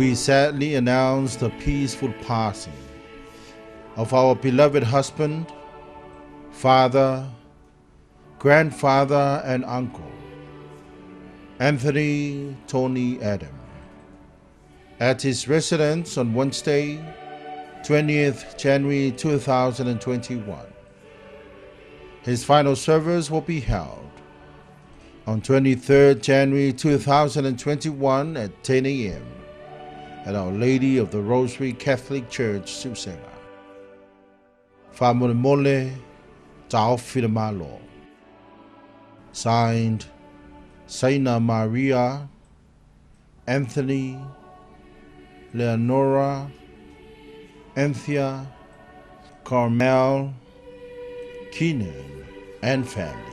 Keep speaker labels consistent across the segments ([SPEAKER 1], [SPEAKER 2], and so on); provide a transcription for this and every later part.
[SPEAKER 1] we sadly announce the peaceful passing of our beloved husband, father, grandfather, and uncle, Anthony Tony Adam, at his residence on Wednesday, 20th January 2021. His final service will be held on 23rd January 2021 at 10 a.m. at Our Lady of the Rosary Catholic Church, Susega. Famole Tao Filamalo. Signed, Saina Maria, Anthony, Leonora, Anthea, Carmel, Keenan, and family.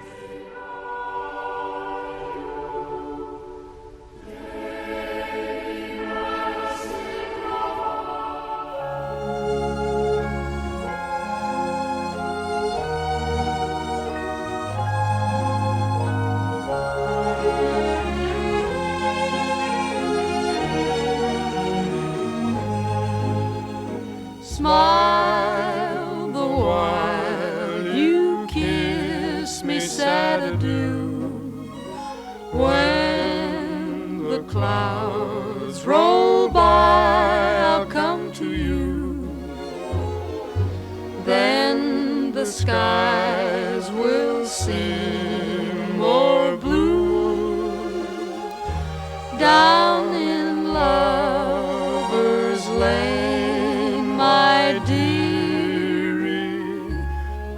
[SPEAKER 2] Smile the while you kiss me sad adieu. When the clouds roll by, I'll come to you. Then the skies will seem more blue. Down in Lover's Lane, my dearie,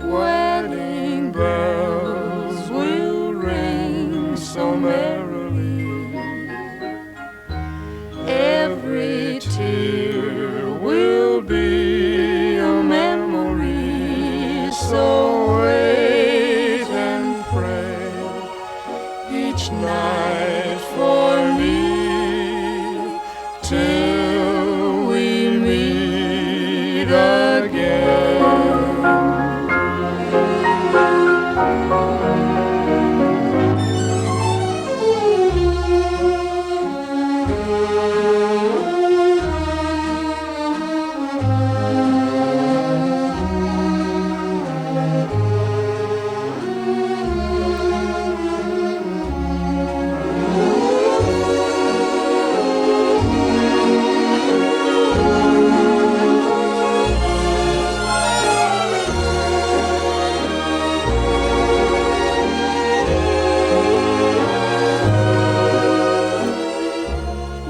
[SPEAKER 2] wedding bells will ring so merrily. Every tear will be a memory, so wait and pray each night for me till we meet again.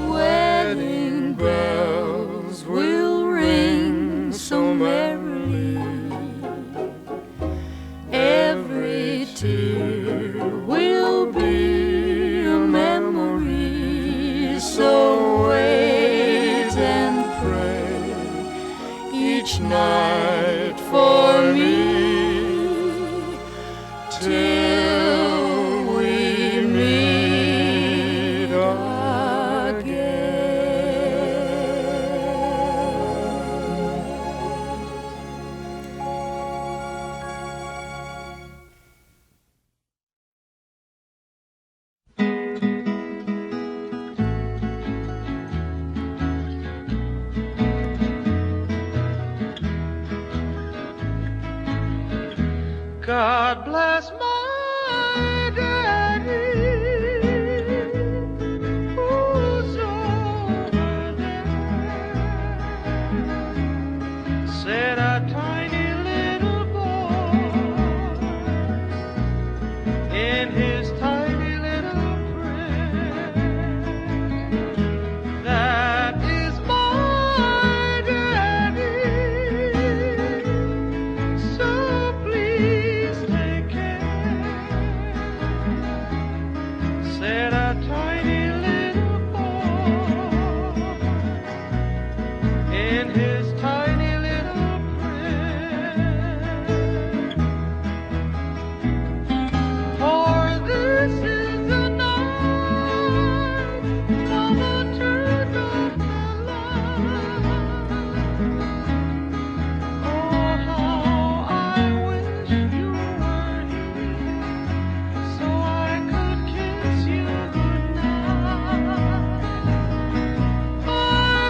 [SPEAKER 2] Wedding bells will ring so merrily. Every tear will be a memory, so wait and pray each night for me till we meet again. God bless my daddy, who's over there. Said a tiny little boy in his tiny little prayer. That is my daddy, so please take care. Said a tiny little boy in his tiny little prayer. For this is the night Mama turned off the light. Oh, how I wish you were here so I could kiss you goodnight. I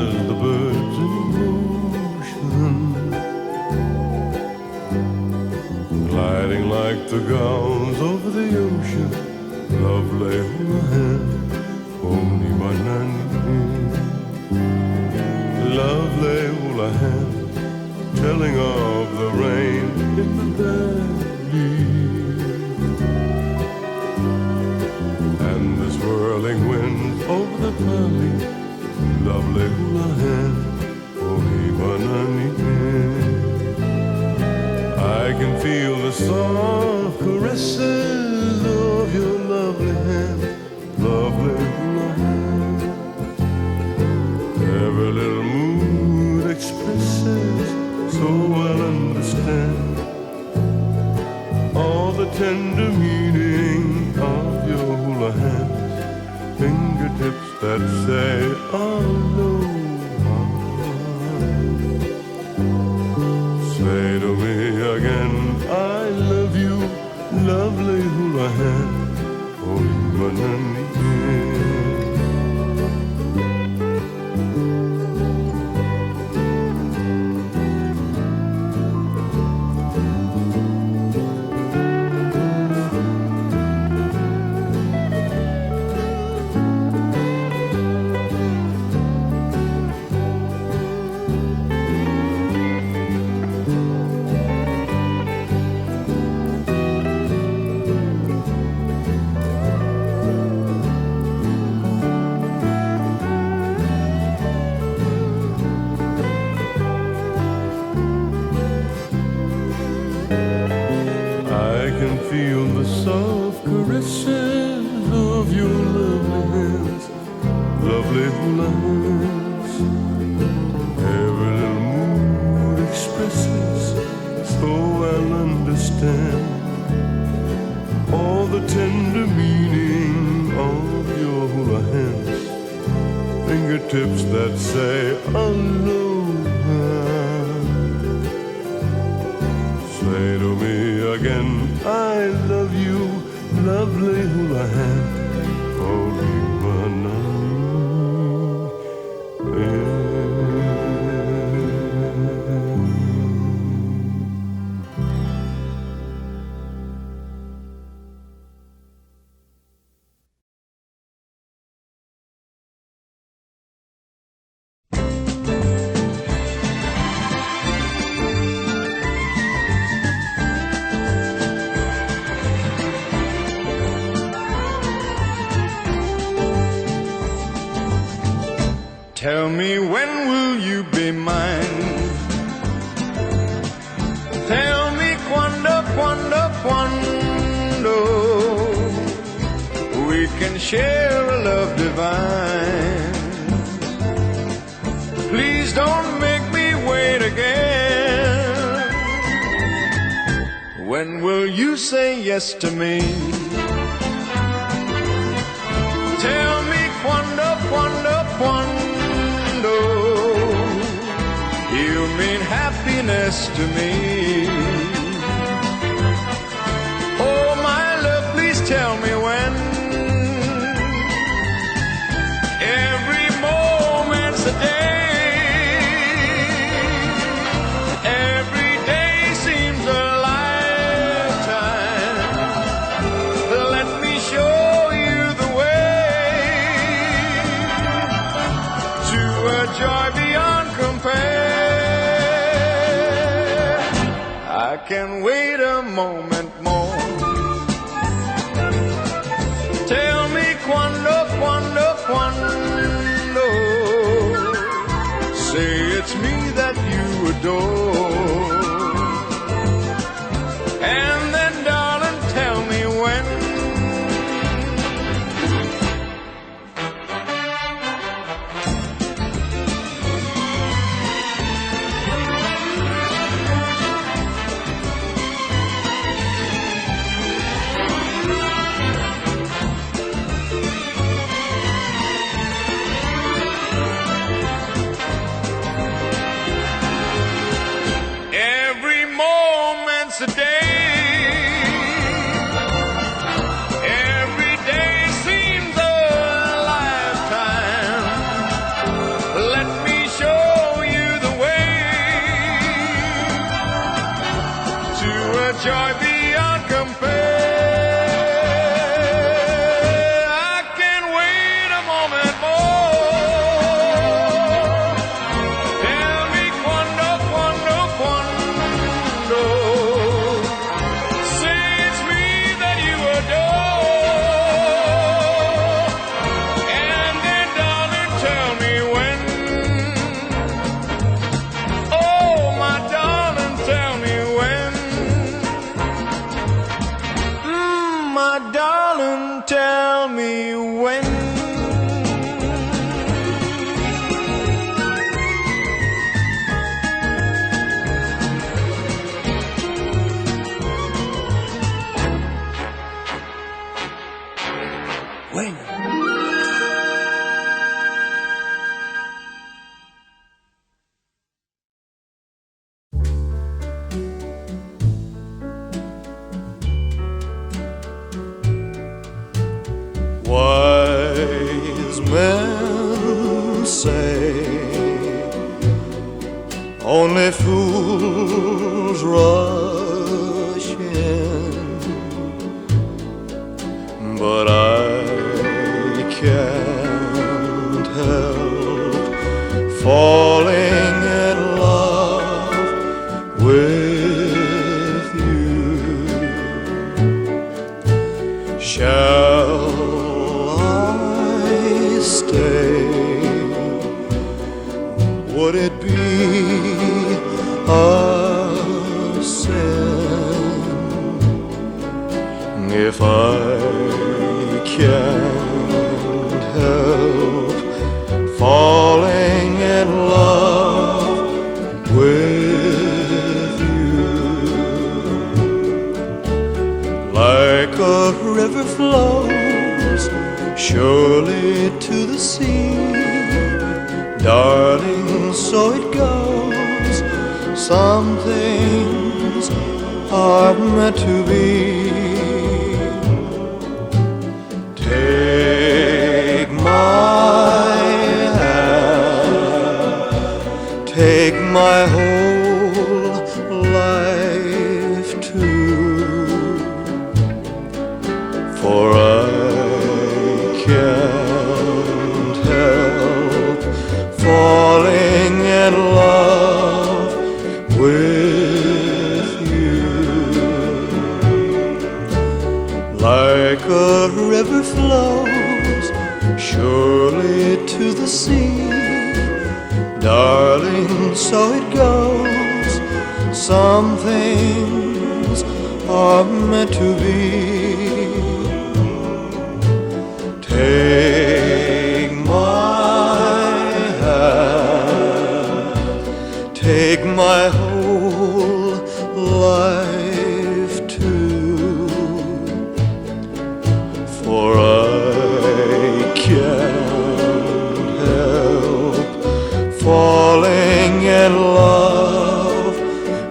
[SPEAKER 3] as the birds in motion, gliding like the gulls over the ocean. Lovely hula hand, only banana. Lovely hula hand, telling of the rain in the valley, and the swirling winds over the valley. Lovely hula hand, only banana. I can feel the soft caresses of your lovely hand, lovely hula hand. Every little mood expresses, so I'll understand all the tender meaning of your hula hands, fingertips that say aloha. Say to me again, I love you, lovely hula hand, oh manani. Feel the soft caresses of your lovely hands, lovely hula hands. Every little mood expresses, so I'll understand all the tender meaning of your hula hands, fingertips that say aloha. Say to me again, I love you, lovely hula hand, only
[SPEAKER 4] Tell me, when will you be mine? Tell me, quando, quando, quando we can share a love divine. Please don't make me wait again. When will you say yes to me? Tell me, quando, quando, quando you mean happiness to me. Oh, my love, please tell me when. Every moment's a day. Every day seems a lifetime. Let me show you the way to a joy beyond compare. I can wait a moment more. Tell me, quando, quando, quando say it's me that you adore. And then, darling, tell me when. darling, tell me when.
[SPEAKER 3] Wise men say only fools rush in, but I can't help falling in love with you. Shall stay? Would it be a sin if I can't help falling in love with you? Like a river flows surely to the sea, darling, so it goes. Some things are meant to be. Take my hand, take my whole life too, for I can't help falling in love with you. Like a river flows surely to the sea, darling, so it goes. Some things are meant to be. Take my hand, take my whole life too, for I can't help falling in love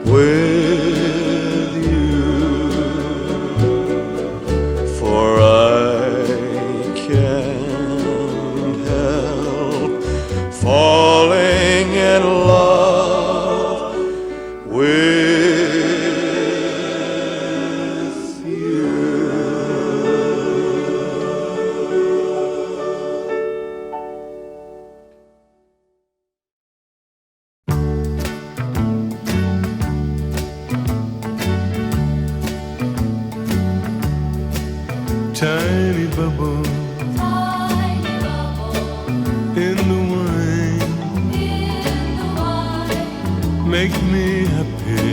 [SPEAKER 3] with you, for I can't help falling in love with you.
[SPEAKER 5] Tiny bubble in the wine, make me happy,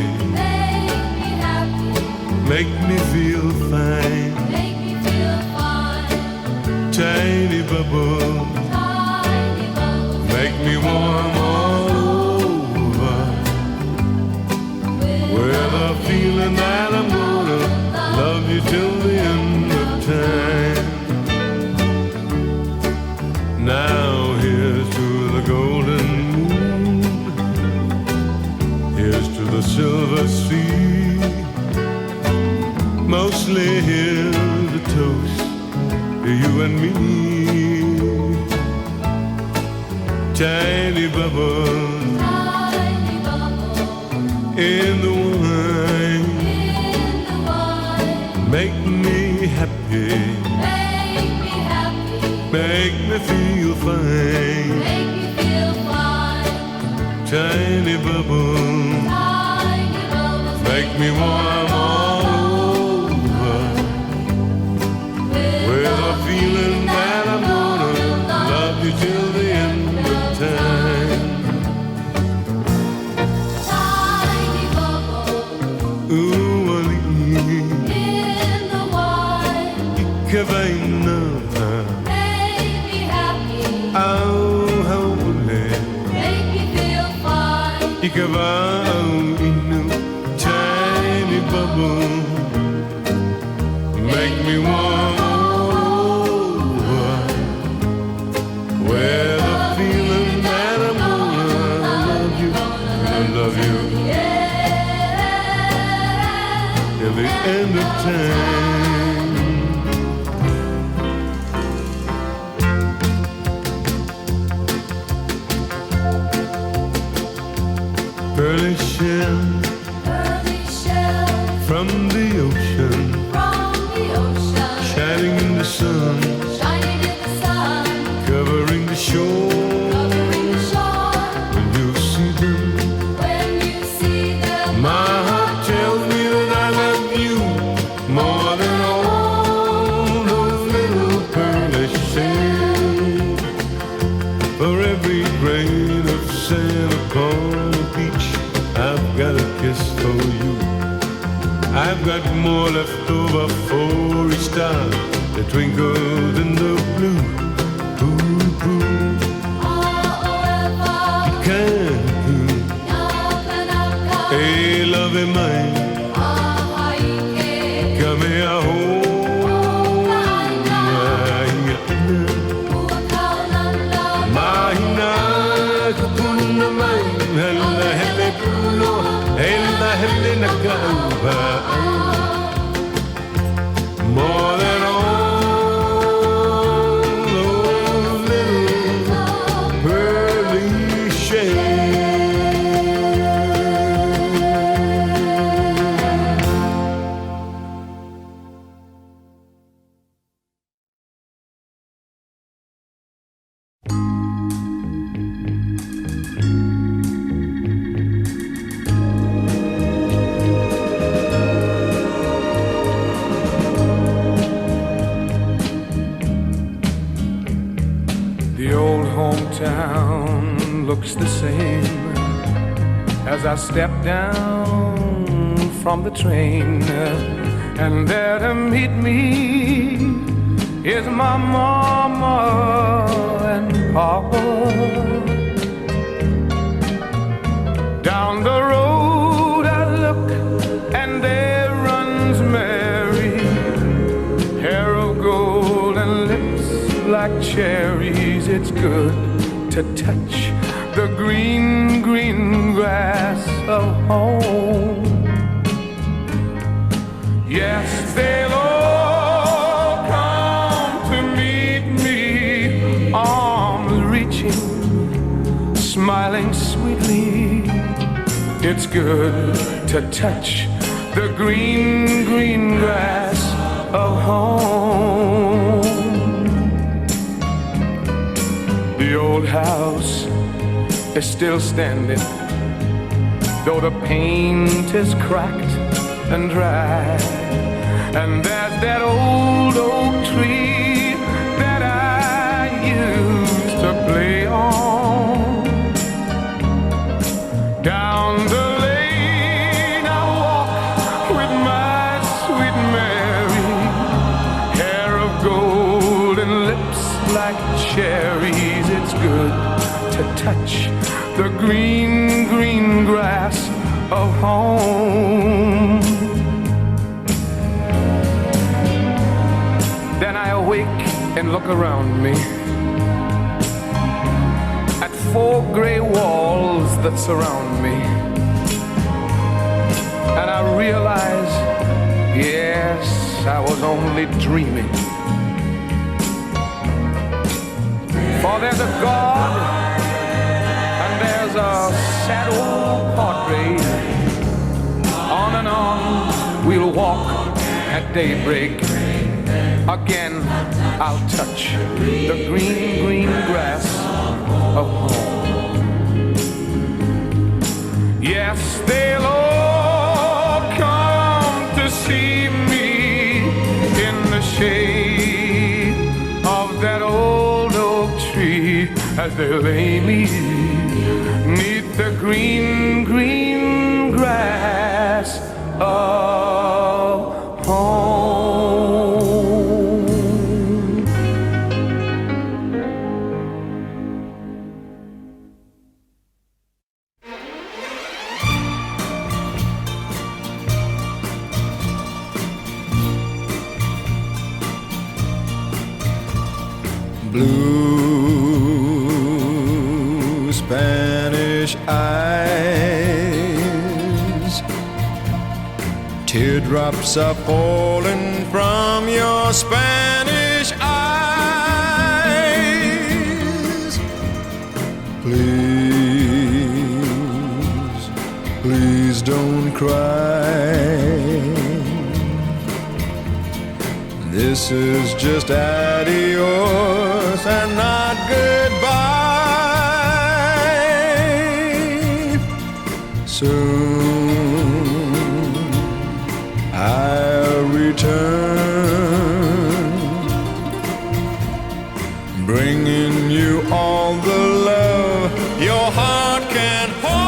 [SPEAKER 5] make me feel fine. Tiny bubble, make me warm all over, with a feeling that I'm gonna love you till the end of time. Now here's to the golden moon, here's to the silver sea. Mostly here's a toast to you and me. Tiny bubbles in the wine, make me happy, make me feel fine. Tiny bubbles, make me warm all over, with a feeling that I'm gonna love you till the end of time. Ooh, che venna.
[SPEAKER 2] Make me happy.
[SPEAKER 5] Oh, holy.
[SPEAKER 2] Make me feel fine.
[SPEAKER 5] Che va in a tiny bubble. Make me want where the feeling that I'm gonna love you till the end of time. Pearly shell from the ocean, shining in the sun, covering the shore. When you see them, my heart tells me that I love you more than all those little pearly shells. For every grain of sand upon the beach, I've got a kiss for you. I've got more left over for each star that twinkles in the blue. Ooh, ooh. You can't do. Hey, love is mine. Come here home. Mahina kupuna mai. Hella hella pulo. Hella hella nakauba. More than all those little pearly shells.
[SPEAKER 6] The old hometown looks the same as I step down from the train, and there to meet me is my mama and papa. Down the road I look, and there runs Mary, hair of gold and lips like cherries. It's good to touch the green, green grass of home. Yes, they'll all come to meet me, arms reaching, smiling sweetly. It's good to touch the green, green grass of home. The old house is still standing, though the paint is cracked and dry. And there's that old oak tree that I used to play on. Down the lane I walk with my sweet Mary, hair of gold and lips like cherries. It's good to touch the green, green grass of home. Then I awake and look around me at 4 gray walls that surround me, and I realize, yes, I was only dreaming. For there's a God, and there's a sad old portrait. On and on we'll walk at daybreak. Again I'll touch the green, green grass of home. Yes, they'll all come to see me in the shade of that old oak tree, as they lay me 'neath the green, green grass of home.
[SPEAKER 3] Blue Spanish eyes, teardrops are falling from your Spanish eyes. Please, please don't cry. This is just adios and not goodbye. Soon I'll return, bringing you all the love your heart can hold.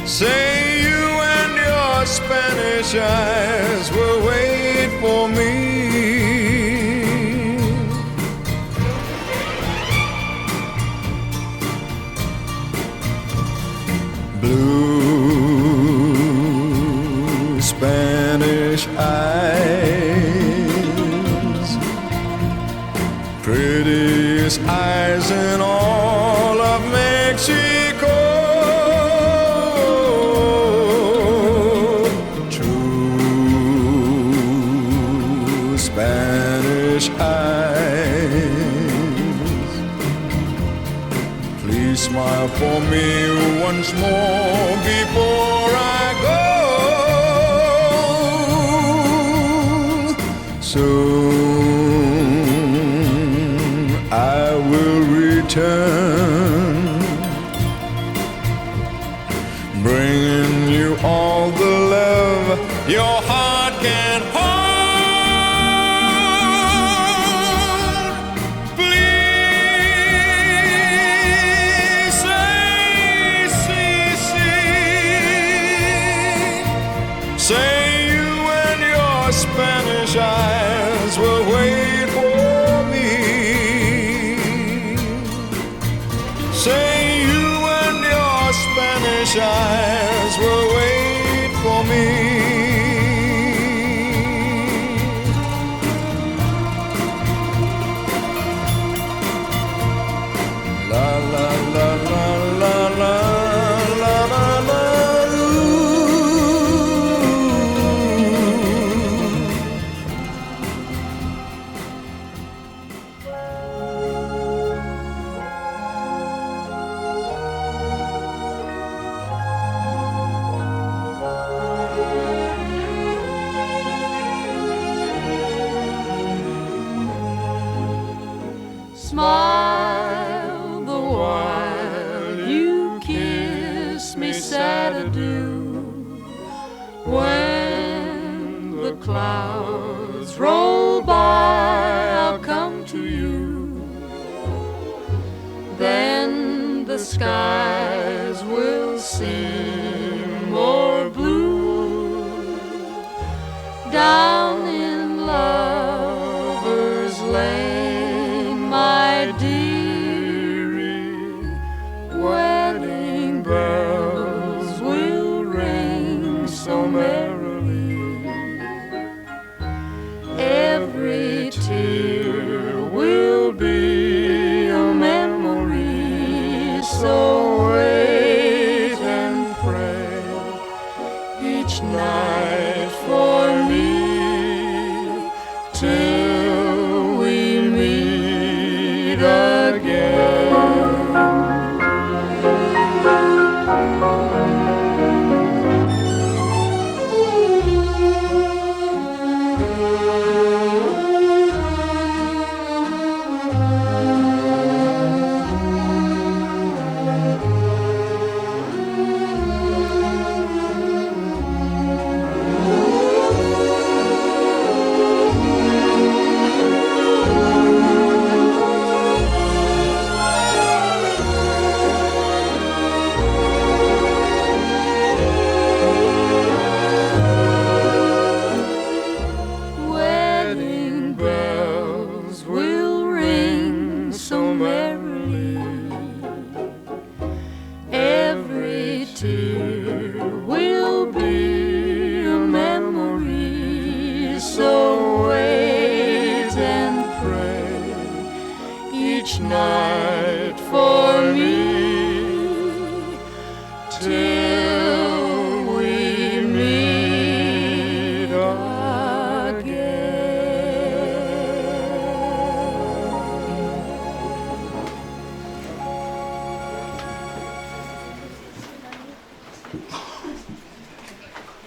[SPEAKER 3] Say you and your Spanish eyes will wait for me. Blue Spanish eyes, prettiest eyes in all of Mexico. Spanish eyes, please smile for me once more before I go. Soon I will return, bringing you all the love your heart can hold. Say you and your Spanish eyes will wait for me. Say you and your Spanish eyes will wait for me. La la la la la la.
[SPEAKER 2] Smile the while you kiss me sad adieu. When the clouds roll by, I'll come to you. Then the skies will seem more blue. Down in Lover's Lane, my dearie, wedding bells will ring so merrily. Every tear will be a memory, so wait and pray. night for me till we meet again.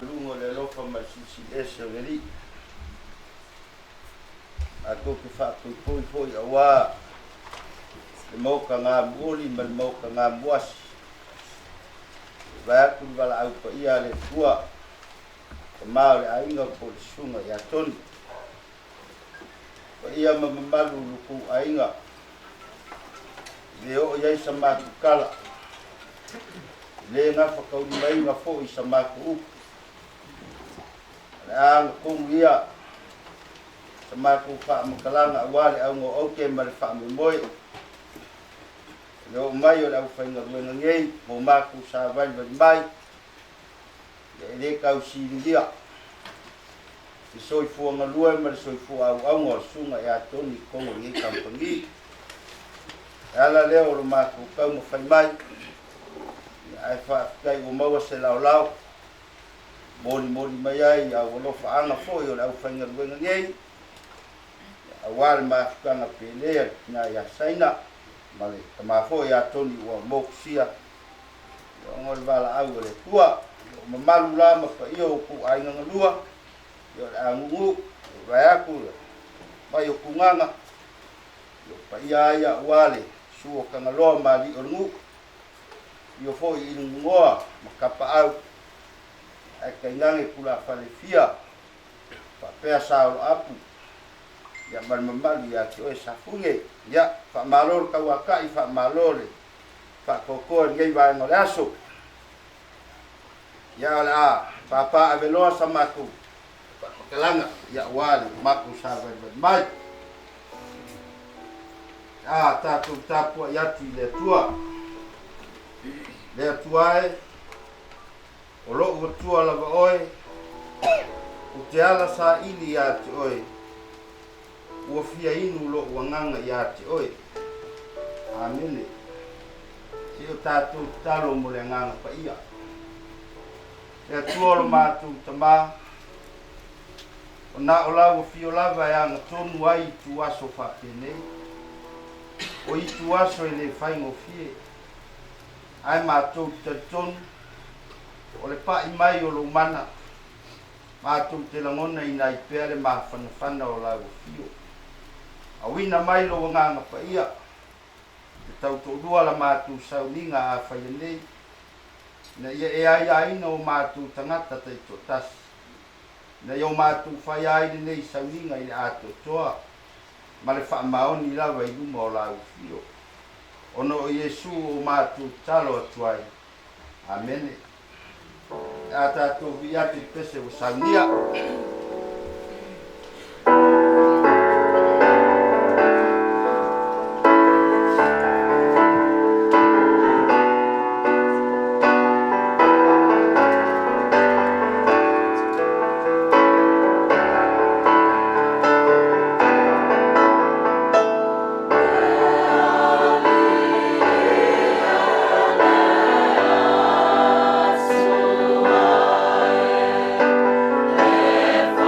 [SPEAKER 7] Lungo le lofa ma sisi ese ngeri. Ako ke whakoi poi awa. Le mauka ngā muoli ma le mauka ngā muasi. Vai aku wala au pa ia le tua. Ka mao le ainga po le sunga ia toni. Pa ia mamamalu luku ainga. Le o iai sa māku kala. Le ngā whakauni mai ngā fo i sa māku upu. Le anga kongu ia. Sa māku wha makalanga awale au ngō auke ma le wha me moe. Leo mai o le au whainga ruenga ngei, mō māku sa vai mai, le kau siringia. I soifua ngalua ma le soifua au ngō sunga e atoni kongo ngei kampangi. E ala leo lo māku kau ma whai mai, ai whaakai o maua se lau lau, mori mai ai au alofa anga fo i o le au whainga ruenga ngei, awale maafukanga pelea na ya saina, male tamafo ya toni wa moksia ngol bala au le tua mamalu la ma fa io ku ainga ngalua yo angu vayaku ba yo kunganga yo pa ya wale suo kangalo mali orngu yo fo i ngoa makapa au ai kaingange kula falefia pa pesa apu ya mamalu ya ki o safunge ya fa malor ka waka I fa malore fa koko ngai vai no laso ya la papa avelo samaku kalanga ya wali maku sabe mai tatu tapu ya ti le tua o lo tua la oi o te ala sa ili ya ti oi ua fia inu lo wanganga ya te oi. Amene. Si o tātou talo mo le nganga pa ia. Ea tuolo mātou tama. O nā o lau fio lava e anga tonu ai tu aso whapene. O I tu aso e le whaingo fie. Ai mātou tatonu. O le pa I mai o lo mana. Mātou te langona I nai pere mā whanawhana o lau fio. Awina mai lo nganga pa ia. Te tau to dua la mātou sauninga a whaianei. Na ia e ai no mātou tangata te to tas. Na ia o mātou whai ai nei sauninga I ato toa. Ma le wha maoni lawa I luma o lau fio. Ono o Yesu o mātou talo atuai. Amene. A tātou viati pese o saunia.
[SPEAKER 2] Left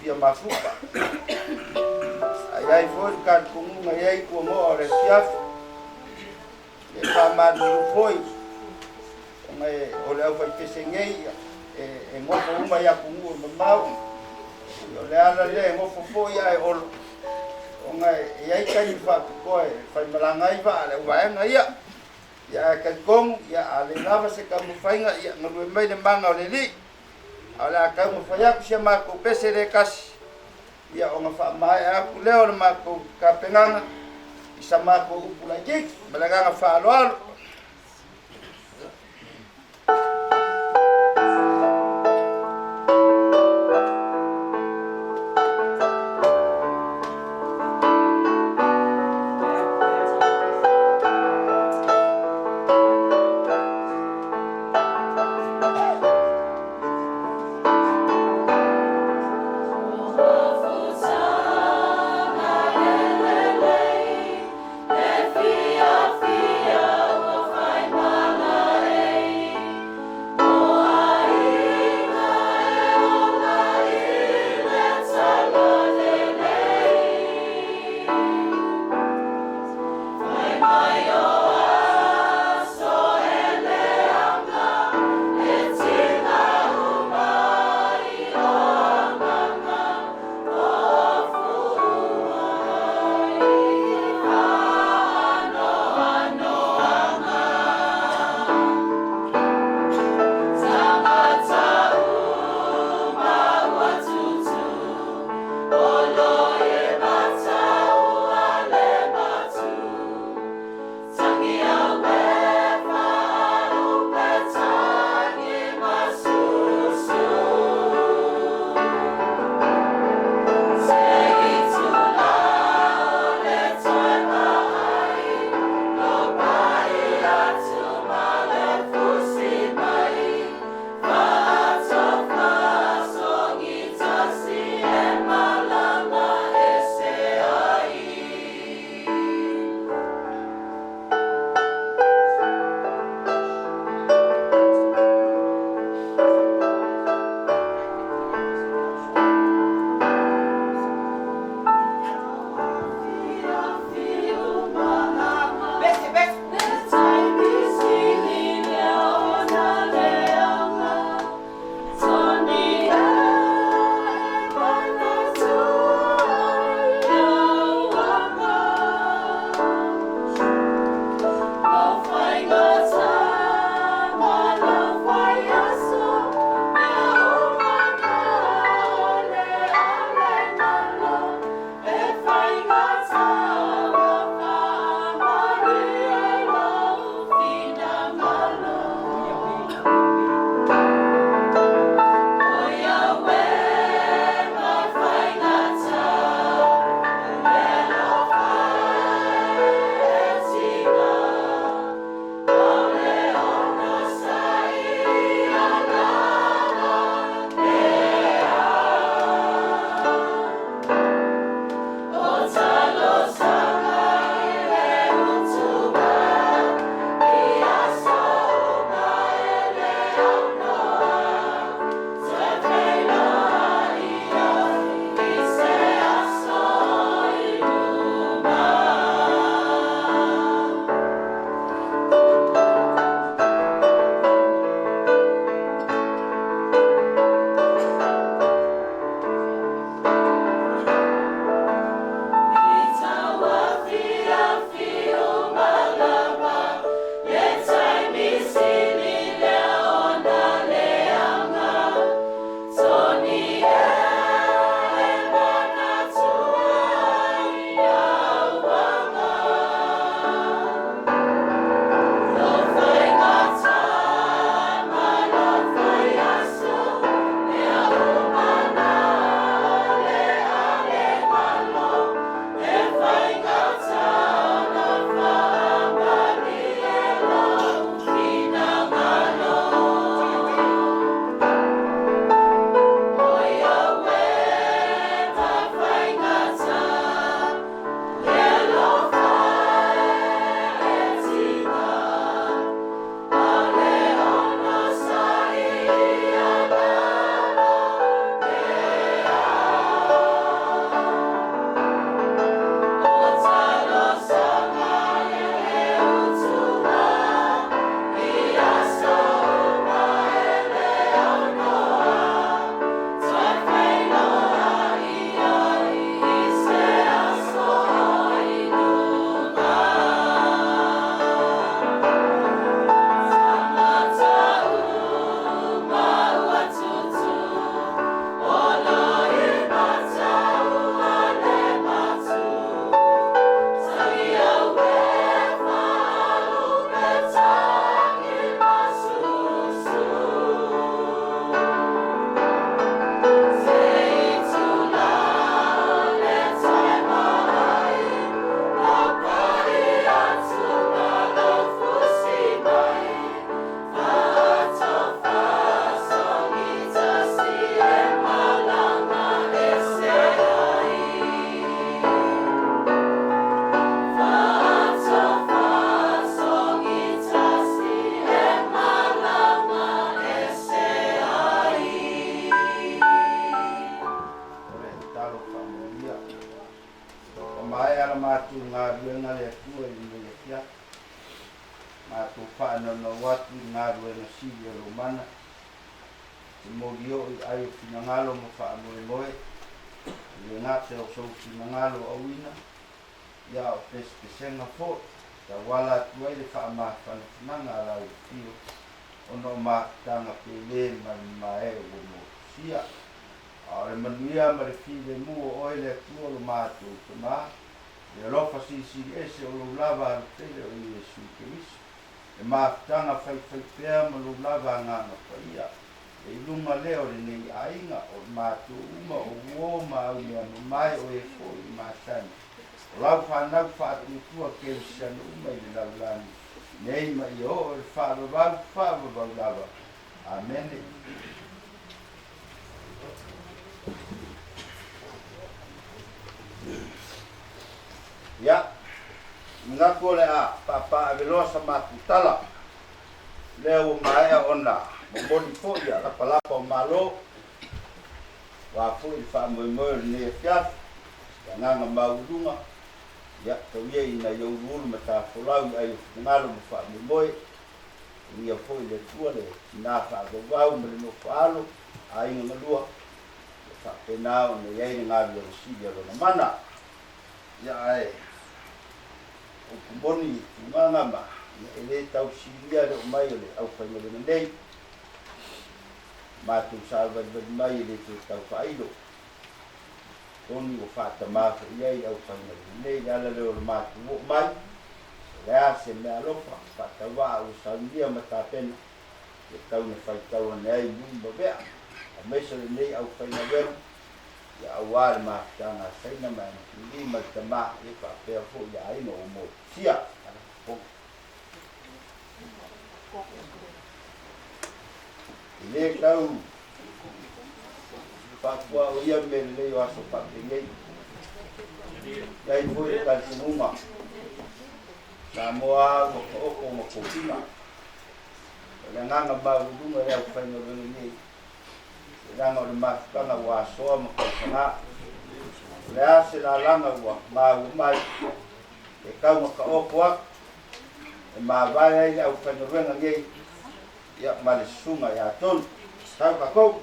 [SPEAKER 7] fia mafupa. Ai foi kan kunga ai ko mo re fiaf. E pa ma du foi. Mai o le foi que sengei e mo ko uma ya kungu mau. O le ala le mo fo ya e o ngai ai kai fa ko e fa malangai va le wa ngai ya ka kong ya ale lava se ka mo fainga ya no mai le manga o le li. Ala ka mo fa ya ku se ma ko pese le kas. Ya o nga mai a ku leo le ma ko ka penganga isa ma ko upula jik malaga fa alo
[SPEAKER 2] Fia, fia,
[SPEAKER 7] ngalo familia o mai ala matu ngā ruenga le atua i le kia matu whaano no watu ngā ruenga siri o mana te mori o i ai o fina ngalo mo wha moe moe le ngate o sau fina ngalo au ina ia o pesenga fo ta wala tuai le wha maa whanafumanga ala i fio ono maa tanga pe le mae o mo sia le manuia ma le file mua oe le atua lo mātou te maa le lofa sisi ese o lo lava al tele o Iesu Keriso e mātanga whai pēr ma lo lava ngāna whaia e ilunga leo le nei ainga o mātou uma o uo ma au mea no mai o e fo i mātani o lau whanau whaatutua ke usano uma i le laulani nei ma i o le whaavavau lava Amen. Ya, ngaku le a papa veloa sa matutala leo mai ona moni fo ya la palapa malo wa fu il fa mo ne fiaf ya nga maudunga ya to ye ina yo rulu mata folau ai ngalo mo fa mo boy ni ya fo le tuale na fa go wa mo no falo ai no lua fa pena o ne ye nga lo si ya lo mana ya ai o kumboni ngama ele tau silia le mai le au fa le nei ma tu salva de mai le tu tau failo toni o fata ma ye au fa le nei ala le ma tu mai la se me alofa fata wa o sandia mata pen e tau ne fa tau nei bumba be a mesa le nei au fa le ya awal ma tanga saina ma ni ma tama e fa pe fo ya ai no mo sia le tau pakua o ia me le o aso pakengei dai foi ka sinuma Samoa o mo kopina le nganga ba dunga le fa no ni le no ma kana wa so mo kana le ase la langa wa ma mai e ka mo ka o kwa e ma vai ai au fa no ni ya male sunga ya ton tau ka ko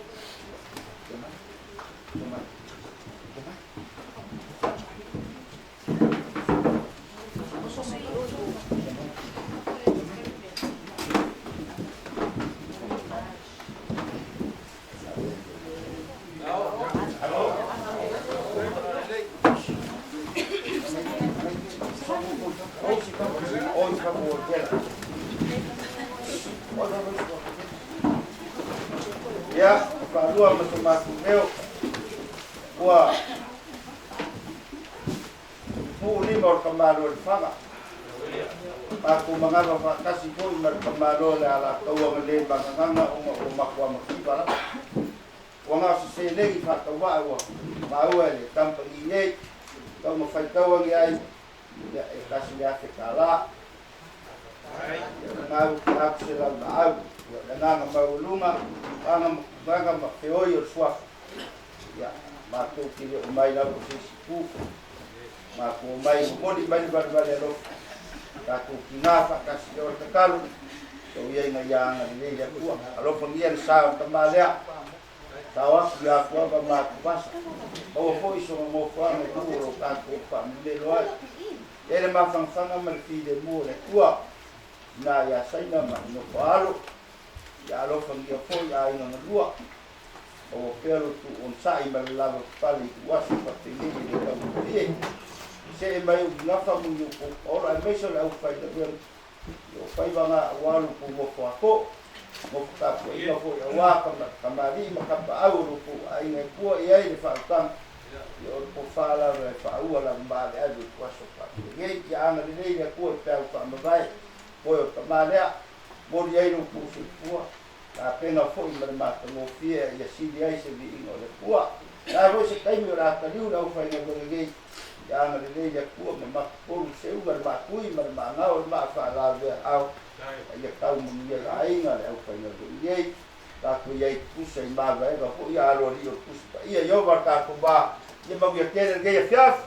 [SPEAKER 7] ya kalua matu meu wa fu ni mor kamalo fama aku mangaba fa kasi ko mar kamalo la kawa le banganga o makwa makiba wa nga se le fa kawa wa ma wa le company ne ka mo fa kawa ngi ai ya e kasi ya ke kala na aku se la au na maulunga anga mafeoi o swafu ya matu kile umai la kusiku mako umai modi bali lo taku kinafa kasi o takalu to ye nga yang ni ya ku alo pengian sa tambalea tawa ya ku ba ma pas o fo iso mo fa me ku ro ka ku pa me lo ele ma fanga mal fi de mo le ku na ya saina ma no palo ya lo fangia fo ya ina lua o pelo tu on sai ma lava pali wasi pa tini de ka mudi se mai na fa mu ko ora me so la fa de yo fa banga walu ko mo mo ka ko ina fo ya wa ka mari ma ka pa au ko ai ne ko ia de fa tan yo ko fa la fa u la ma de adu ko so pa ye ya na de ne ko ta fa ma vai ko ka ma le mo ye no ko fu a pena foi mar mata mo fia ya sidi ai se vi no le kua na ro se kai mi ra ta liu ra fa na go ge ya na le ya kua ma ko se u mar ba kui mar ma na o ma fa la ve au ya tau mo ni ai na le fa na go ge ta ku ye ku se ma va ga ko ya ro ri ku ia yo ba ta ko ba Ia mau ia kere ke ia fiaf.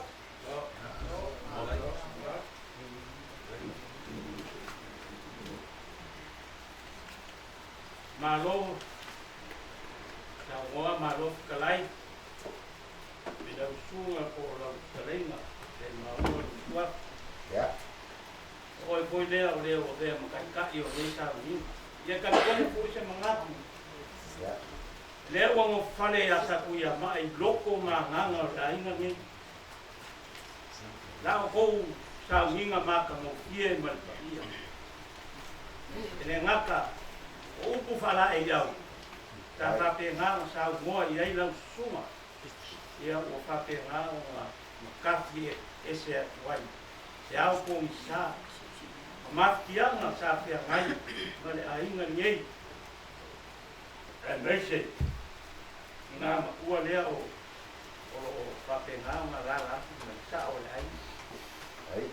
[SPEAKER 8] Malo na ngoa malo kalai bila usunga po la kalenga de malo tua
[SPEAKER 7] Ya.
[SPEAKER 8] oi foi le o makai ka io le sa ni ia ka ko pu se manga
[SPEAKER 7] Ya.
[SPEAKER 8] le o fale ya sa ku ya mai loko ma nganga la inga ni la ko sa winga ma ka mo ie mal pa ia ele ngaka upu fala e iau. Ta tape ngā o sa moa i ai lau suma. Ia o tape ngā o makati e se atuai. Se au po mi sa. Matianga sa pia ngai. Male a inga ngei. E meise. Ngā makua lea o tape ngā o ngā rara. Sa o le ai.
[SPEAKER 7] Ai.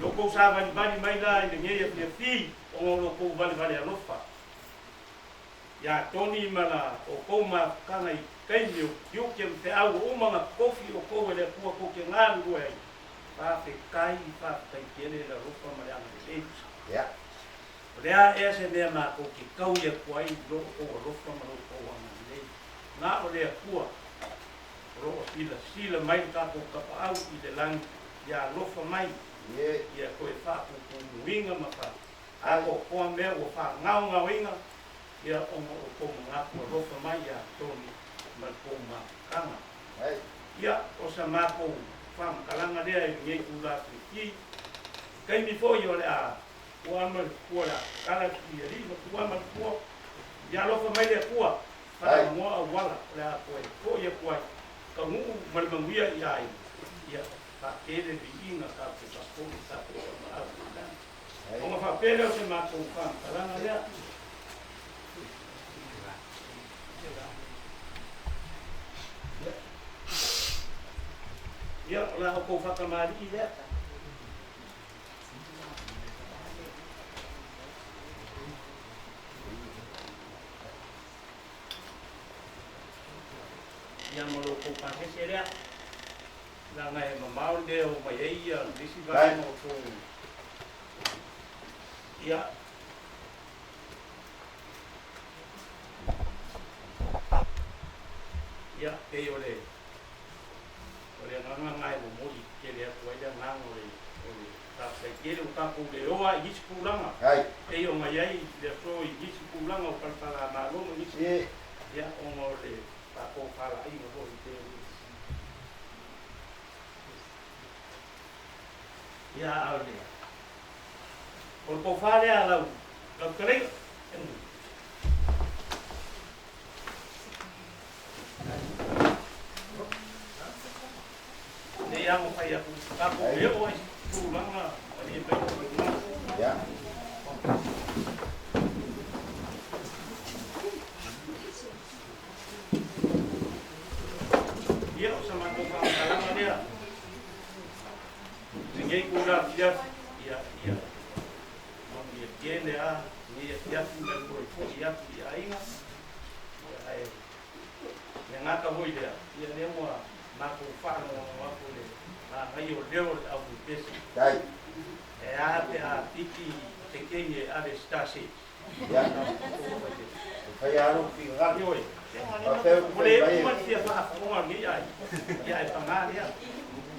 [SPEAKER 8] Loko sa bani mai la i ngei e pia fi. O loko bani alofa. Ya Tony mana o koma kana I kaimio yuke te au o mga kofi o kowe le kua ko ke ngangu ai pa te kai kele la rupa ma yang te
[SPEAKER 7] Ya.
[SPEAKER 8] Lea e se me ma ko ki kau ye kuai lo o rupa ma ko wa le na o le kua ro sila mai ka ko ka au I le lang ya rupa mai
[SPEAKER 7] Ye.
[SPEAKER 8] ya ko e fa ko winga ma fa a ko ko me o fa ngau winga ia o mga rofa mai ia toni malpoma kanga.
[SPEAKER 7] Ai.
[SPEAKER 8] Ia o sa mako fam kalanga lea I ngei kula ki. Kai mi fo yo le a uamal kuala kala ki ri no uamal kuo. Ia rofa mai le kua. Para mo a wala le a koe. Ko ia kuai. Ka ngu malmanguia ia ai. Ia pa kele vi inga ka te papo ta ko ma a. O ma fa pele o se mako fam kalanga lea. Ia la o ko whakamari I lea. Ia molo ko pakese lea. La ngai mamau le o mai ia disi vai mo ko. Ia ia te ole. Ole nganga ngai mo moli ke le atu ai nganga ole ta se kele o tapu le oa I gisi pulanga.
[SPEAKER 7] Ai.
[SPEAKER 8] E o mai ai le so I gisi pulanga o palpala na lomo gisi.
[SPEAKER 7] Ye.
[SPEAKER 8] Ia o ngole ta ko pala I mo I te. Ia ole. Por ko fale ala la kare. Ne ia mo fai aku tapu le oa pulanga ali pe.
[SPEAKER 7] Ya.
[SPEAKER 8] Ia o sama ko kalanga dia. Ninguém cura dia ia. Não ia tiene a ni ia tinga ko ia ainga. Ai. Nga ka hoi dia. Ia ne mo na ko fa no ko le. Na ai o leo au pesi.
[SPEAKER 7] Ai.
[SPEAKER 8] E a te a tiki te kenye a de stasi.
[SPEAKER 7] Ya. Fai aro ki ga.
[SPEAKER 8] Oi.
[SPEAKER 7] Papel ko
[SPEAKER 8] Ole
[SPEAKER 7] vai.
[SPEAKER 8] uma tia fa uma mi ai. Ia e panga ia.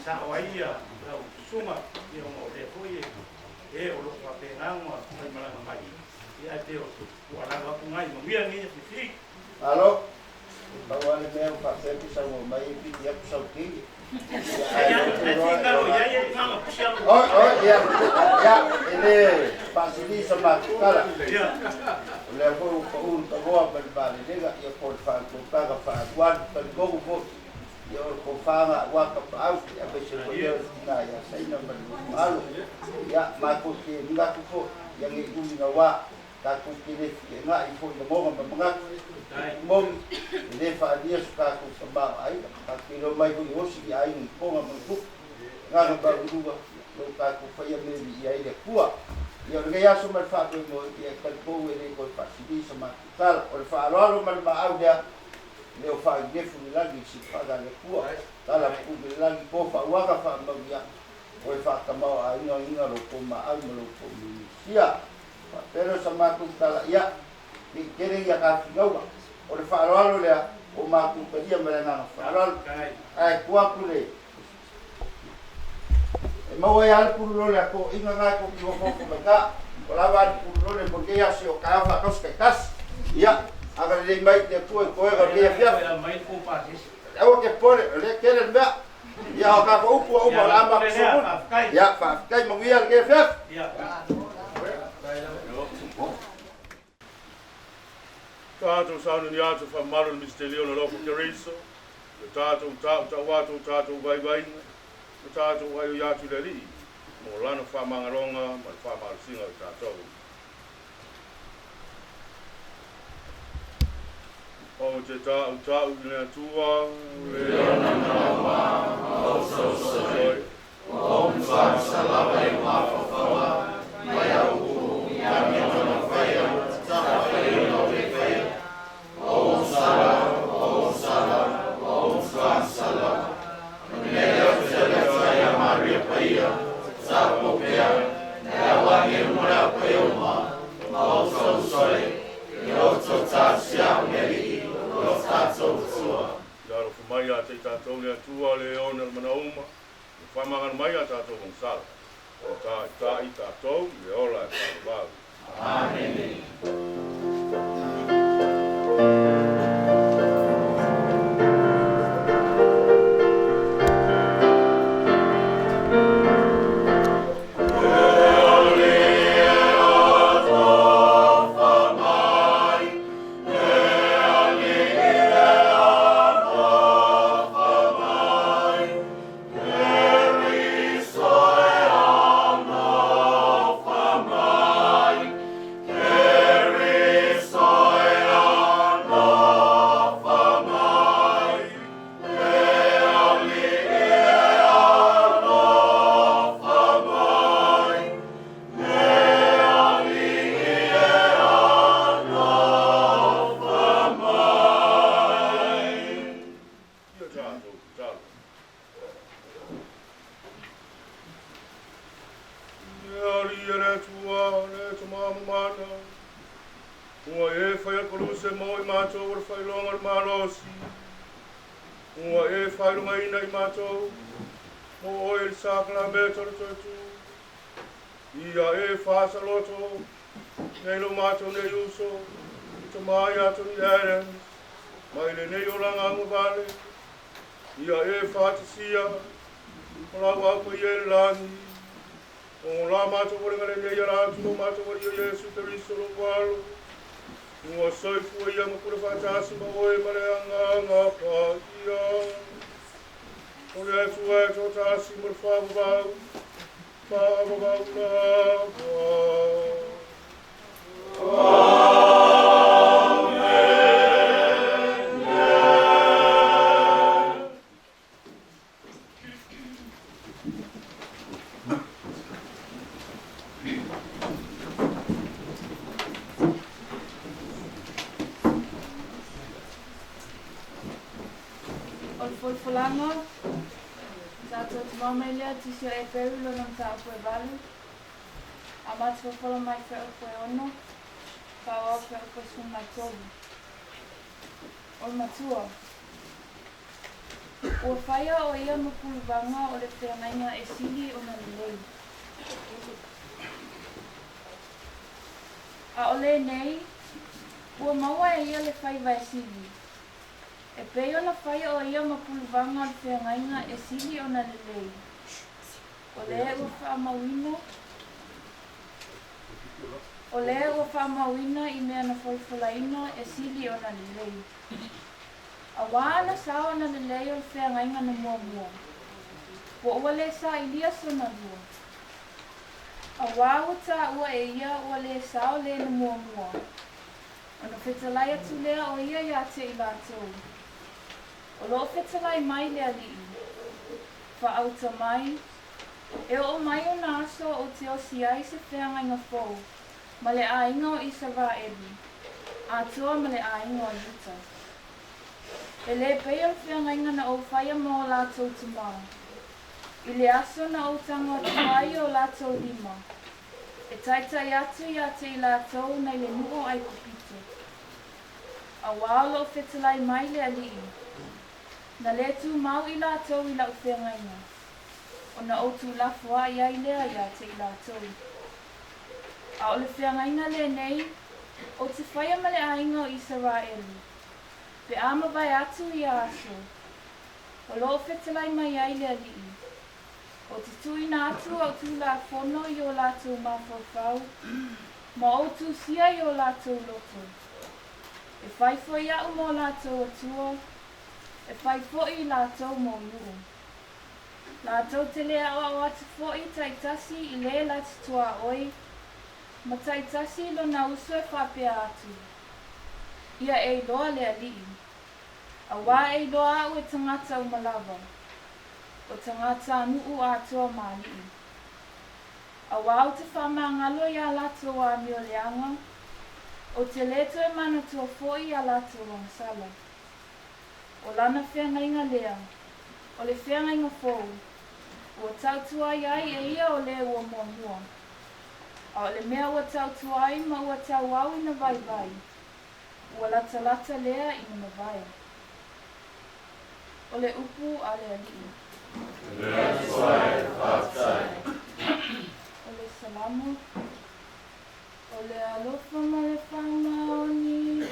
[SPEAKER 8] Sa oi ia. Suma ia mo le foi e o lo pa pena uma mai mala mai. Ia te o o ala va ku mai mo mia ni fi.
[SPEAKER 7] Alo. Bawale me pa se pisa mo mai pi ya pisa ki. Oh ya. Ya, ini pasili sama kala. Le ko un to go bal bal lega ya por fa ko paga fa wan bal go go. Yo ko fa wa ka au ya be se ko yo na ya sai na bal malu. Ya ma ko ki nga ko yang ibu nga wa ka ko ki le nga I fo mo mo mga mom le fa dia suka ko samba ai ka ki lo mai ko yo si ai ko nga mo ku nga ba du ba lo ka ko fa ya me bi ai le kuwa yo nga ya so mal fa ko mo ya ka ko we le ko fa si sama tal o fa lo mal ba au dia leo whaegefu ni lagi si whaga le kua. Tala pu ni lagi ko whauaga whaamawia. Oe whakamau a inga roko ma au ma roko mi sia. Pero sa mātou tala ia. Ni kere ia ka whingauga. O le whaaloalo lea o mātou padia merenanga whaaloalo. Ai kuaku le. E mau e ale puru lole ako inga ngai ko ki wafoko mai ka. O lawa ale puru lole mo ke asi o kaawa kaus kai kas. Ia. Aga le mai te pua koe ga lea fia. Ewa ke pole, le kere mea. Ia o ka upu o upa la ama kusumun. Ia, whaafikai manguia le kere fia.
[SPEAKER 3] Tātou saunu ni atu whamaru ni Mr. Leon Loko Keriso. Tātou watu, tātou vaivainga. Tātou wai o atu le li. Mo lana whamangaronga, ma whamarusinga o tātou. O te tāu i lea tua. Leona nawa, o sosoi. O mwhasalawa i mawhawhawa. Mai au uu, yami ona whaia. Tāwhai no le whaia. O sala, o mwhasala. Nea te le whaia maria paia. Tāpo pia. Nea wangi mura paia ma. O sosoi. I o to tāsia meri. Yaro fumai a te tātou lea tua le ona manauma. Whamangan mai a tātou mong sala. O tā i tātou le ola e whāwau. Amen.
[SPEAKER 9] Ua whaia o ia mapuluvanga o le whengainga e sili o na lei. A o le nei, ua maua e ia le whaiva e sili. E pei o na whaia o ia mapuluvanga o le whengainga e sili o na lei. O le ua whaamawina. O le ua whaamawina I mea na whaifulaina e sili o na lei. A wāna sao na lelei o le whengainga na mua mua. Po ua le sa ilia sona lua. A wāhuta ua e ia ua le sao le na mua mua. O na whetalai atu lea o ia ia te I lātou. O loo whetalai mai lea lii. Whaauta mai. E o mai o na aso o te o siai se whengainga fōu. Ma le a inga o isa wā ebi. A toa ma le a inga o yuta. E le pei o whiangainga na o whaia mo o lātou te mau. I le aso na o tanga tuai o lātou lima. E taitai atu i ate i lātou nei le nuo ai kupite. A wālo o whetalai mai le alii. Na le tu mau i lātou i lau whiangainga. O na o tu lafua i ai lea i ate i lātou. A o le whiangainga le nei, o te whaia ma le ainga o Israeli. Pe ama vai atu i aso. O loo whetalai mai ai le alii. O te tui na atu au tu la whono i o lātou mawhawhau. Ma o tu sia i o lātou loto. E whaifo i au mo lātou atua. E whaifo i lātou mo nuru. Lātou te lea o atu fo i taitasi i le lati tua oi. Ma taitasi lo na uso e whapea atu. Ia e loa le alii. A wā e loa au e tangata o malawa. O tangata nuu atua maalii. A wā te whamangalo i a lato a mio leanga. O te leto e mana tua foi a lato o sala. O lana whiangainga lea. O le whiangainga fou. O tautua iai e ia o le ua mua. A o le mea ua tautua ai ma ua tau au ina vai vai. Ua lata lea ina mawai. O le upu a le alii. O le salamu. O le alofa ma le whamaoni.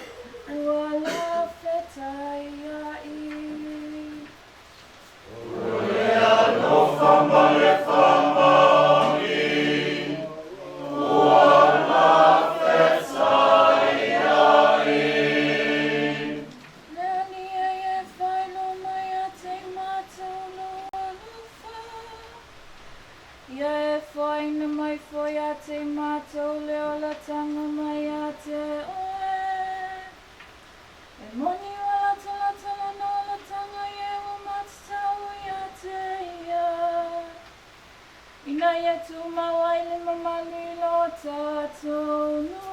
[SPEAKER 9] Ua la whetai ai. O le alofa ma le whamaoni. Ua la whetai ai. Nani e whaino mai a te mātou no alofa. Ia e whaina mai foi a te mātou leo la tanga mai a te oe. E moni wala tala no la tanga e o matatau i a te ia. Ina ia tu mawai le mamali lo tātou no.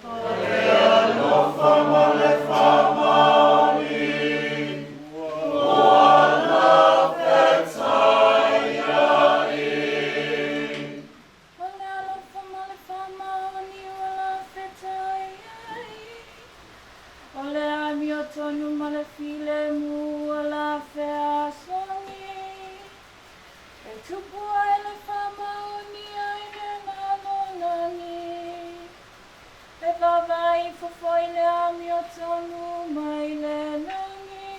[SPEAKER 9] O le alofa ma le whamaoni. Ua la whetai ai. O le alofa ma le whamaoni. Ua la whetai ai. O le ami o tonu ma le file mu. Ua la whea songi. E tupu ai le whamaoni ai le nalonani. E wawai fofoi le ami o tonu mai le nangi.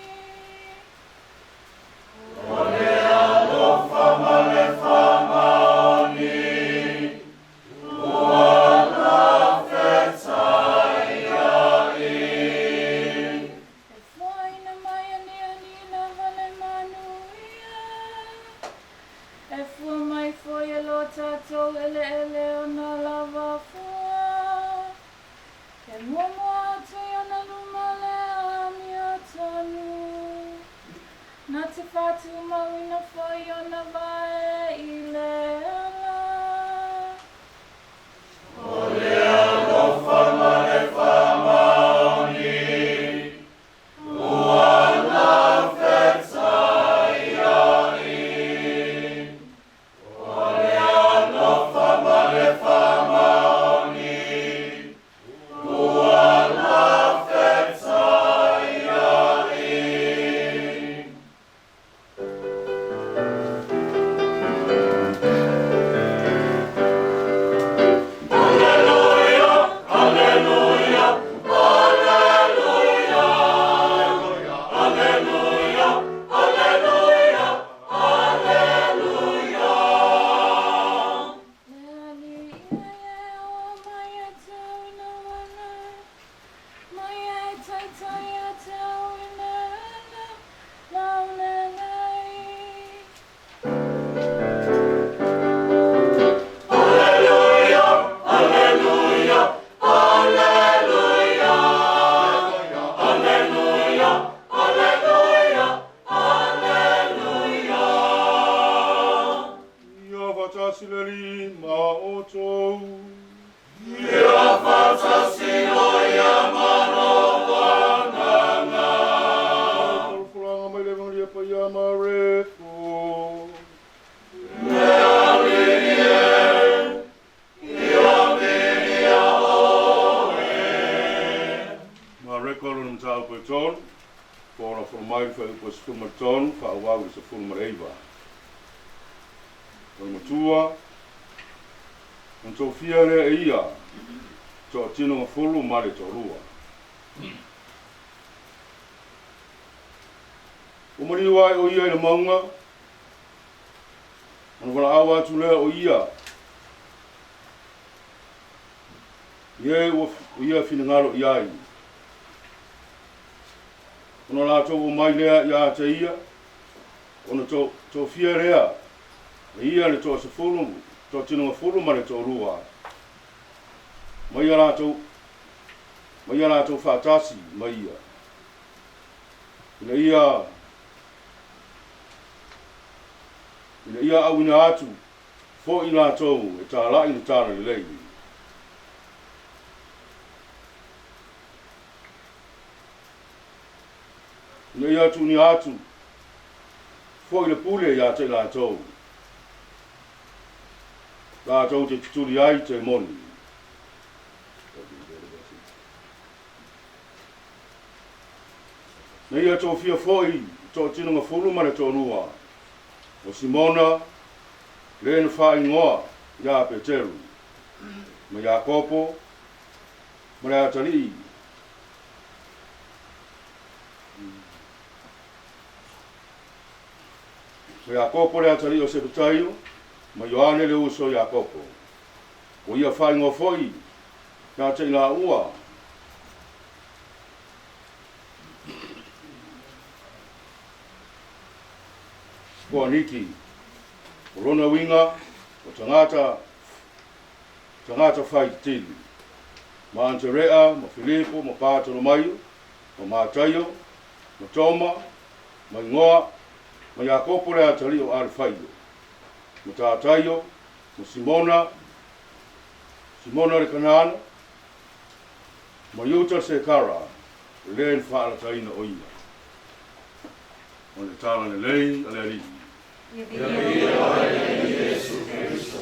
[SPEAKER 9] O le alofa ma le whamaoni. Ua la whetai ai. E whaina mai ani na vale manuia. E fua mai foi e lo tātou ele o na lava fua. E mua atu i ana luma le ami o tonu. Na te whatu mawina foi o na vae i le ala. O le alofa ma le whamaoni. Ua la whetai ai. O le alofa ma le whamaoni. Ua la whetai ai.
[SPEAKER 3] Ia whatasino ia mano pa ia mareko. Mareko lo nung tau pa ton. Kora formai fa ipo sa fuma ton. Fa awawi sa fuma reiva. Kora matua. Ang Sofia le e ia. So tino nga fulu mare to rua. Umari wai o ia ina maunga. Ano wala awa tu lea o ia. Ie o ia finangaro iai. Ono la tau o mai lea ia te ia. Ono tau fia rea. Ia le tau sa fulu. Tau tino nga fulu mare to rua. Mai ala tau whaatasi, mai ia. Ina ia au ina atu, fo ina tau e tā lai na tāra le lei. Ina ia atu ni atu, fo ina pule ia te la tau. La tau te tuturi ai te moni. Na ia tō fia foi, tō tino nga furu mare tō rua. O Simona, le na wha ingoa, ia Peteru. Ma Iakopo, ma rea tari. Ma Iakopo rea tari o Sepetaio, ma Ioane le uso Iakopo. O ia wha ingoa foi, ia te ila ua. Ko Niki, o Rona Winga, o tangata whai tili. Ma Anterea, ma Filipo, ma Pātaro Maio, ma Mātaio, ma Toma, ma Ingoa, ma Iakopo rea tari o Arwhaio. Ma Tātaio, ma Simona le Kanana, ma Yuta Sekara, le whaala taina o ia. O le tāla le lei, a le ari. Ia ia o le Jesu Christo.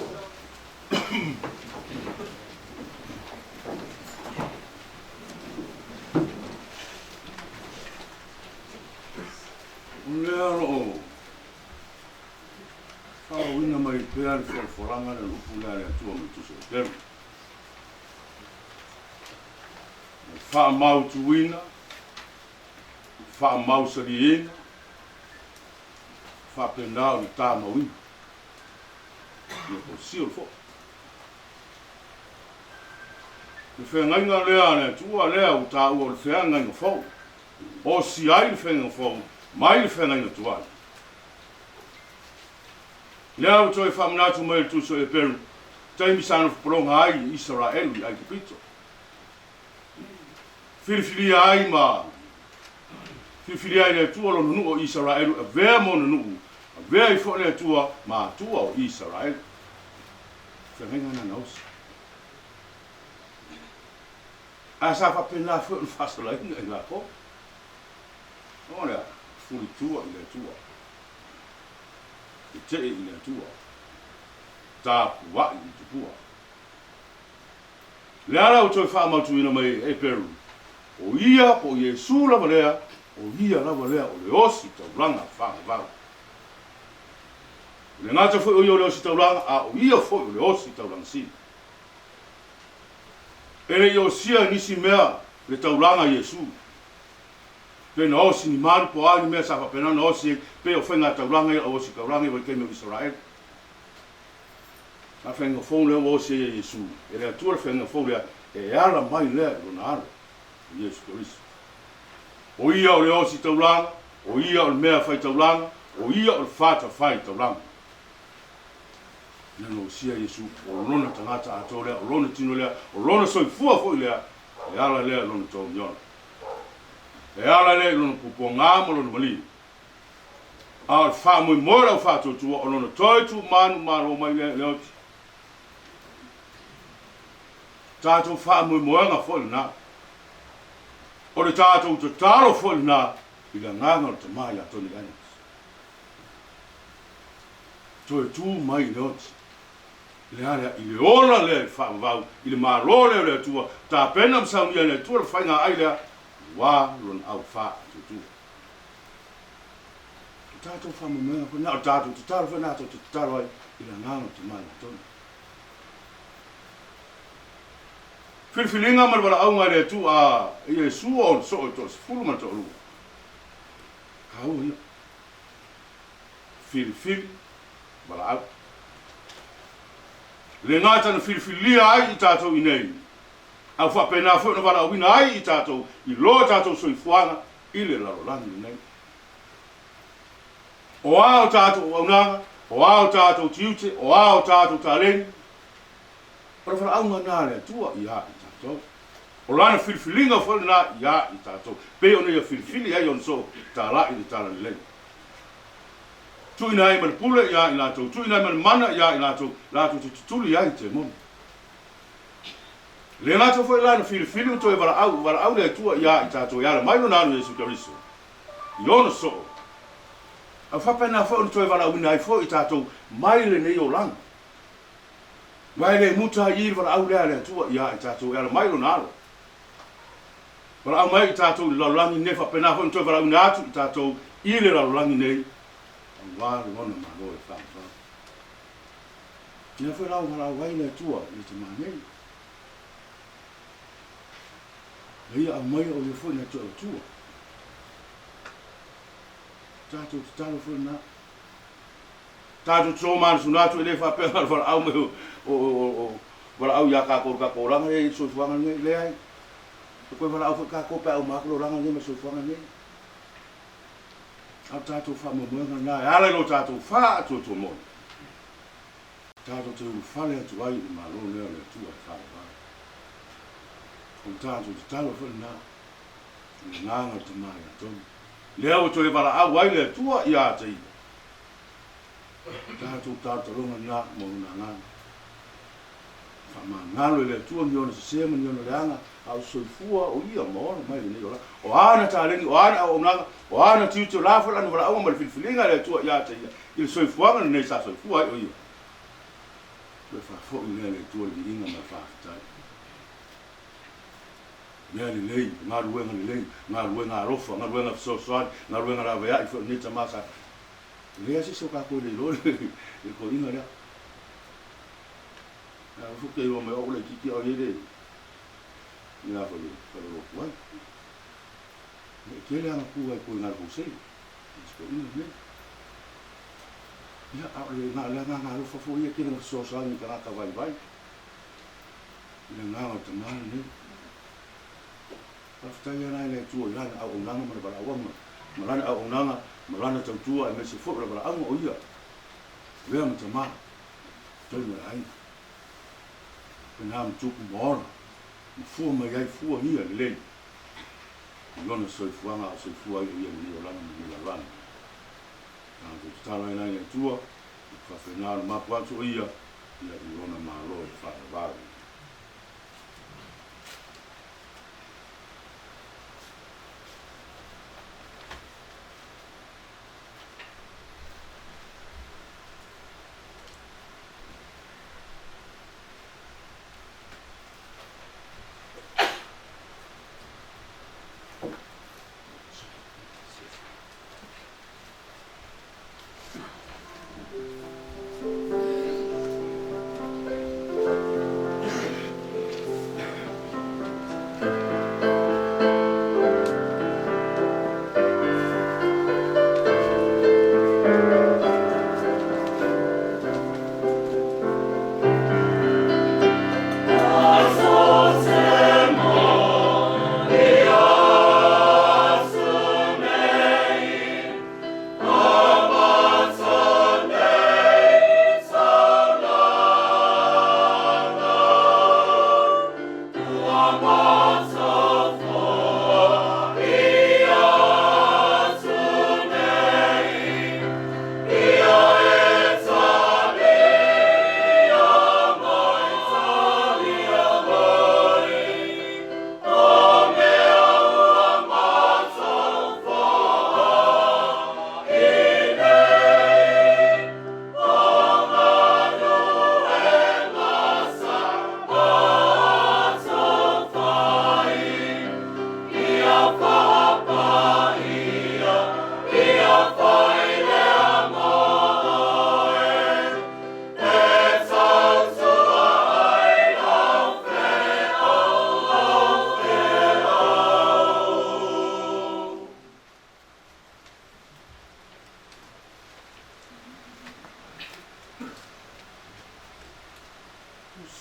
[SPEAKER 3] Lea ro'o. Whauina mai pēa le whalwharanga le lupu lea le atua mai tuso e teru. Whaamau tuina. Whaamau sariena. Whapena o ni tā mawina. Ia ko sio fo. Le whengainga lea ne tua lea u tā ua le whengainga fo. O si ai le whengainga fo, mai le whengainga tua. Lea u toi whamanatu mai le tuso e peru. Taimi sana whaparonga ai Israel i ai kapito. Whiriwhiria ai ma. Whiriwhiria ai le tua lo nunu o Israel. A vea mo nunu. A vea i fo le tua ma tua o Israel. Whengainga na nausi. A sa whapena fo un whasala inga i la ko. Ora, furi tua i le tua. I te i le tua. Tā pua i te pua. Le ara o toi whaamatu ina mai e peru. O ia po Iesu lava lea, o ia lava lea o le osi tauranga whaavau. Le ngata fo o ia o le osi tauranga, a o ia fo o le osi tauranga si. Ele i o sia nisi mea le tauranga Iesu. Pe na osi ni maru po ani mea sa whapena na osi pe o whenga tauranga i o osi tauranga i wa keime o Israel. A whenga fōu lea o osi e Iesu. E rea tua whenga fōu lea e ala mai lea i rona ala. Iesu Koriso. O ia o le osi tauranga, o ia o le mea whai tauranga, o ia o le whata whai tauranga. Nano sia Iesu, o rona tangata ato lea, o rona tino lea, o rona soi fua fo lea, e ala lea rona tau miona. E ala lea rona pupo ngāma rona mali. A le wha mui moira o whato tua, o rona toi tu manu maro mai leoti. Tātou wha mui moenga fo na. O le tātou te taro fo na, i la nganga o te mai a toni gani. toe tu mai le oti. Le ale i le ola le whaavau, i le maro le tua, ta pena msau ia le tua le whainga ai lea, wā lon au wha tu. Tātou whamamea, nā o tātou te taro whanā, tātou te taro ai, i la ngāna te mai na tonu. Whiriwhiringa marwara au ngai le tu a, i e sua o so o tos, fulu man to o lua. Ka au ia. Whiriwhiri, wala au. Le ngātana whiriwhiria ai i tātou i nei. Au whapena whu na wala wina ai i tātou, i loa tātou soifuanga, i le larolangi i nei. O ao tātou aunanga, o ao tātou tiute, o ao tātou tālengi. Para whara au ngā nāre tua i a i tātou. O lana whiriwhiringa whale nā i a i tātou. Pe o nei a whiriwhiri ai on so, tā la i le tāla ni lei. Tui nai mana pule i a i lātou, tui nai mana mana i a i lātou, lātou te tutuli ai te monu. Le lātou whai lana whiriwhiri to e wara au le tua i a i tātou, i ala maino nānu Jesu Kariso. I ona so. A whapena whao to e wara au nai fo i tātou, mai le nei o langa. Mai le muta i wara au lea le tua i a i tātou, i ala maino nānu. Wara au mai i tātou, i lalangi ne whapena whao to e wara au nātu i tātou, i le lalangi nei. Wāre ona maro e whāwhā. Tina whai rau wara waina tua i te mānei. Ia au mai o i whai na tua. Tātou te taro whai nā. Tātou tō māna sunātu e le whapea wara au me o wara au ia kako ranga e i soifuanga nei le ai. Koe wara au kako pe au makro ranga nei ma soifuanga nei. Au tātou whamamuanga nā, e ala no tātou wha atu atu mō. Tātou te uru whale atu ai i maro lea le tua e whare. O tātou te talo whale nā, i ngānga te mai a tonu. Lea o to e wara au ai le tua i a te i. Tātou ronga nā mō una ngānga. Whama ngālo le tua ni ona se sema ni ona leanga, au soifua o ia maona mai ni ola. O ana tālengi, o ana o nanga, o ana tiutu lāwhara anu wala au mara whiriwhiringa le tua ia te ia. I le soifuanga nei sa soifua ai o ia. Koe whafo i lea le tua li inga mai whaakitai. Lea li lei, ngā ruenga li lei, ngā ruenga arofa, ngā ruenga fisosoani, ngā ruenga rawea i whao nita masa. Lea si so kako le lori, e ko inga lea. Fuke o me o le kiki o ire. Ina ko le o kuai. Me kele ana kuai ko na ko sei. Ko ina ne. Ya a le na ro fo ia kele so so ni ka vai. Ina na o te mana ne. Paftai ana le tu la au nanga ma bara wa ma lana au nanga ma lana tu tu ai me se fo bara au o ia. Vea mo te ma. Toi mo ai. Penam tuku mora. Fua mai ai fua hia le lei. Lona soifuanga o soifua i ia ni o lana ni la lana. Tātou te tala i nai tua, i whawhenara mapu atu o ia i lona mālo i whaawaru.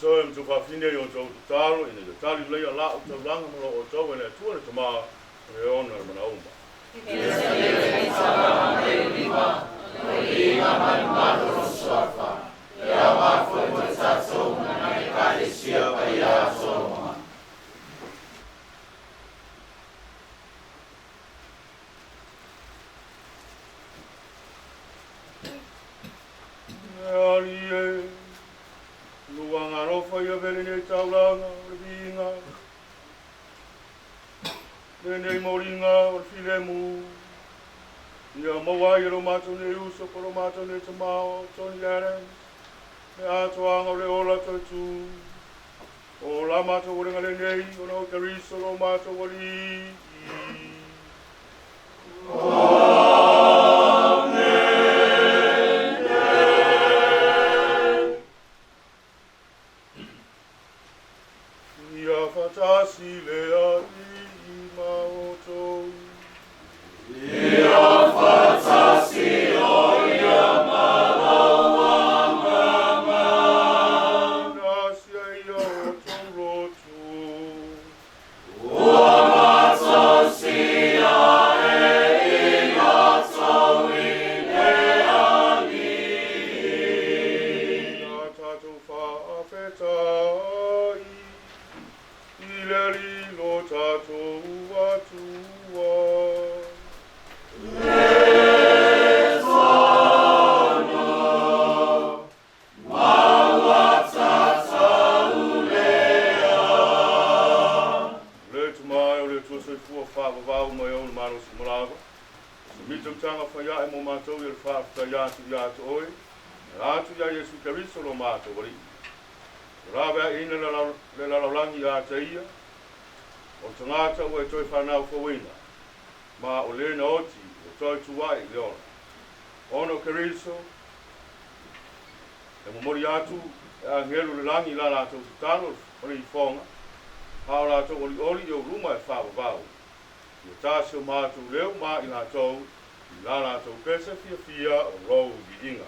[SPEAKER 3] So im tu fine yo to talo ina yo tali le la o to langa mo o to ina tu ina tama e ona mana umba. Alie, luanga rofa ia vele nei taulanga, o vinga. Nei moringa, o filemu. Ia mawai ro mātou nei uso, koro mātou nei tamao, Tony Adams. Me atoanga o le ola tautu. O la mātou o ringa le nei, o nau kariso ro mātou o li. Fatasi le ati maoto. Ia fatasi o ia malawanga ma. Nasia ia o torotu. Ua matasi a e ia tawi le ani. Na tatu whaafetai. Ileri lo tato atua. Lesana, mawatata ulea. Le tumai o le tuasai fua whaavavau mai au le mano si marawa. Se mitam tanga whaia e mo mātou i le whaafta iatu iatu oi. E atu ia Yesu Keriso lo mātou wari. Rawa ina le laulangi a te ia, o tangata ua e toi whanau kawina, ma o lena oti, o toi tuwai le ona. Ono Keriso, e momori atu, e a ngelu le langi la lato tutano, o le i whonga, hao lato oli oli i o ruma e whawawau. I o tāsi o mātu leo ma i lato, i la lato pesa fia fia o rou i inga.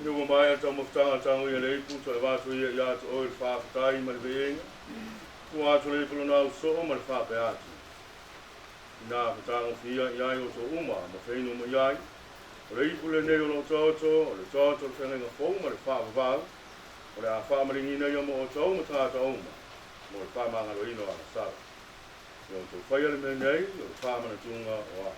[SPEAKER 3] Nuwa mai ata muftanga tangu ya leipu to watu ya to oil fa tai mal beinga. Ku atu le pulo na so mal fa pe atu. Na tangu fia ya yo to uma ma feinu mo ya. Le pulo ne yo no toto, le toto fenga nga fo mal fa va. O le fa mal ni na yo mo to mo ta ta uma. Mo fa ma nga ro ino ala sa. Yo to fa ya le me nei, yo fa ma na tunga o.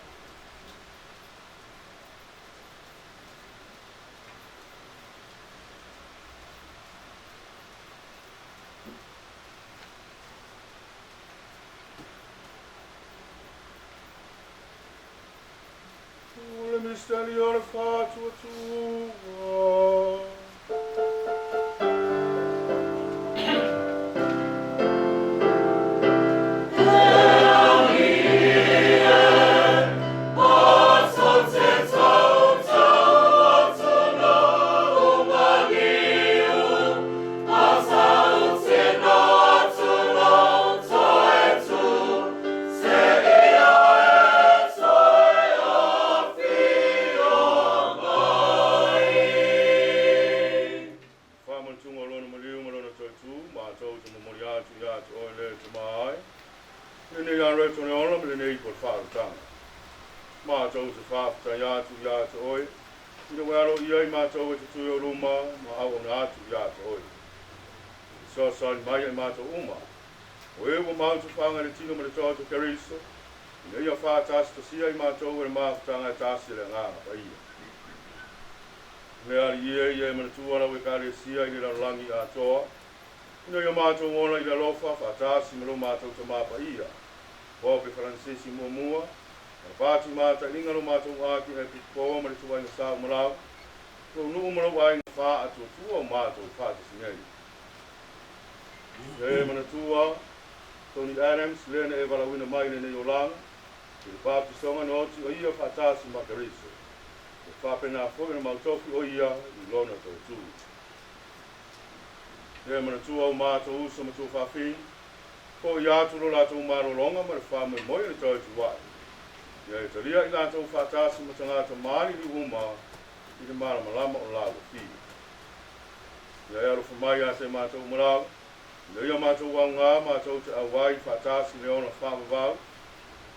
[SPEAKER 3] Misteri ora fatua tua. whafta ia tu oi. Ina wero ia I mātou e te tui o ruma, ma au na atu ia te oi. So sani mai e mātou uma. O e wa mautu whanga ni tino ma le tō te keriso, ina ia whātasi ta sia I mātou e māwhatanga e tāsi le ngāna pa ia. Mea ari ia mana tuara we kare sia I le rangi a toa, ina ia mātou ona I le lofa, whātasi ma lo mātou ta māpa ia. Pōpe Francesi mua, Pāti mātai inga no mātou āki e piko ma le tuai na sāu marau. Ko nuu marau ai na whā atu tua mātou pātasi ngai. E mana tua, Tony Adams, lena e walawina mai le nei o langa. I le pāpi songa na oti o ia whātasi makariso. E whāpena fōi na mautofi o ia I lona tau tū. E mana tua o mātou usa ma tū whāwhi. Ko I atu lo lātou marolonga ma le whāmai moi le tau tuai. Ia e talia I lātou whātasi ma tangata maari li uma I le marama lama o lawa ki. Ia e arofa mai a te mātou marau. Ia ia mātou wau ngā mātou te awai whātasi le ona whāmavau.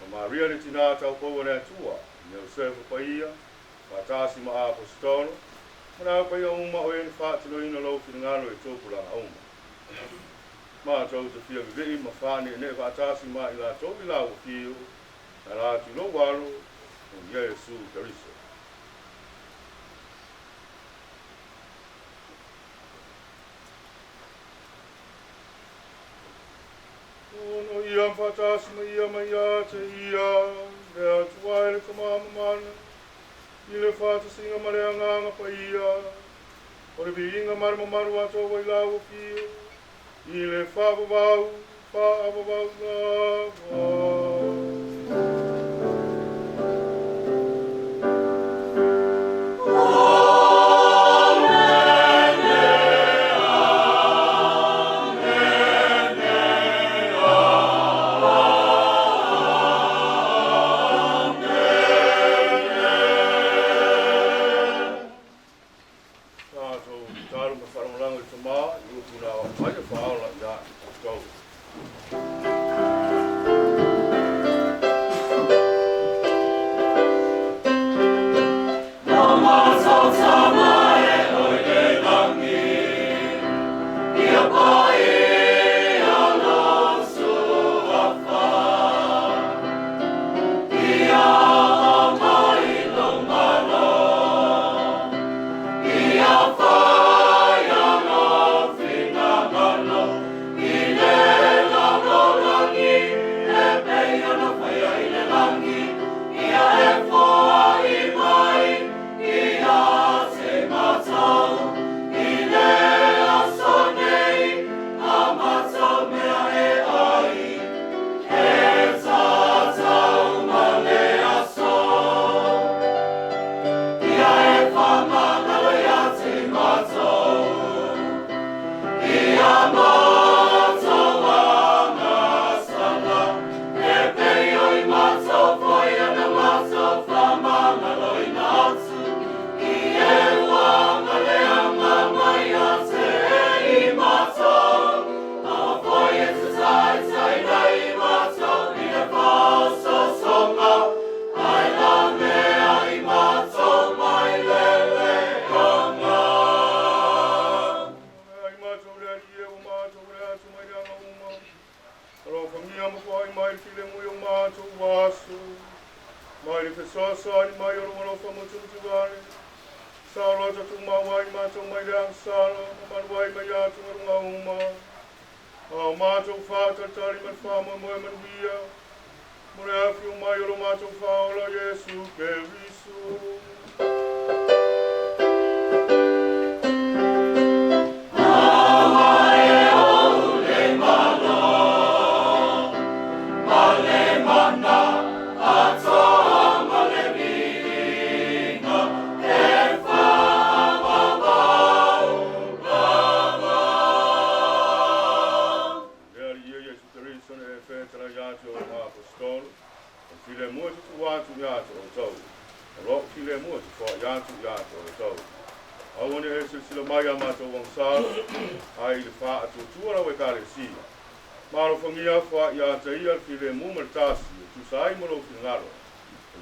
[SPEAKER 3] Ma maria le tina tau koua le atua. Ia o sefa pa ia, whātasi ma apostono. Mana pa ia uma o eni whātino ina lau ki ngalo e tōpulanga uma. Mātou te whia vivei ma whāne ne whātasi ma I lātou I lawa ki o. Ala tu lo walo o Yesu Karisto. Ono ia whatasi ma ia te ia, rea tuai le kamama mana, I le whatasinga ma rea nganga pa ia, o le biinga marama maru ato wai lawa pio, I le whawawau lawa.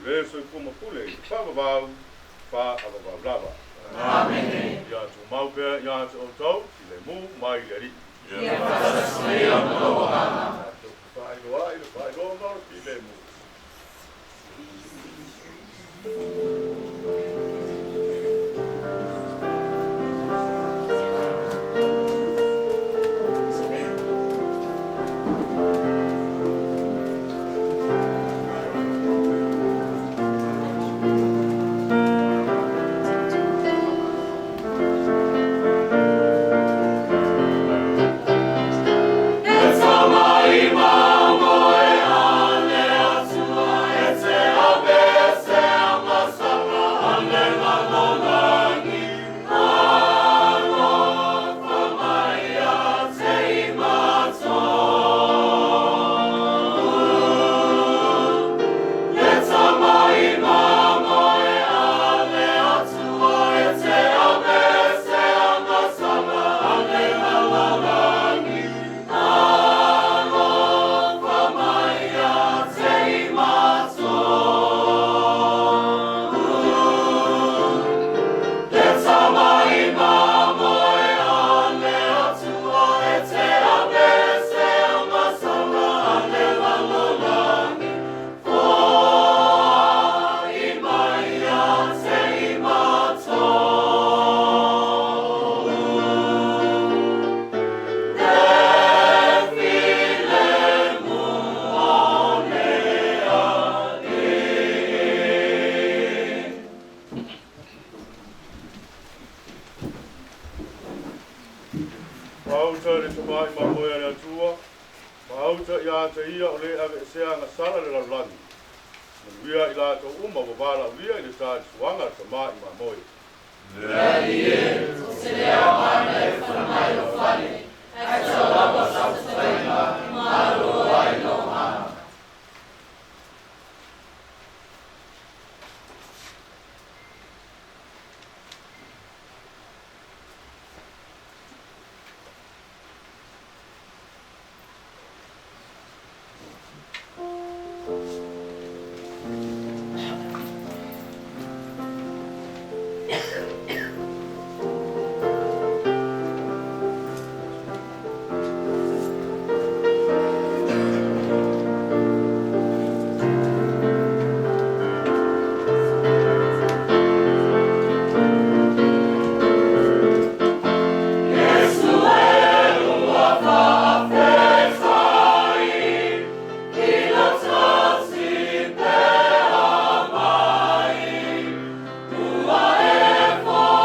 [SPEAKER 3] Le so kuma pule fa ba fa aba blava.
[SPEAKER 2] Amen.
[SPEAKER 3] Ya tu mau pe ya tu tau le mu mai le ri.
[SPEAKER 2] Ya pasasmea maloha.
[SPEAKER 3] Fa do no le mu. Mauta le tamai mamoe le atua. Mauta ia te ia o le ave sea na sala le lalani. Manuia i la to uma wawala uia i le tāri suanga le tamai mamoe.
[SPEAKER 2] For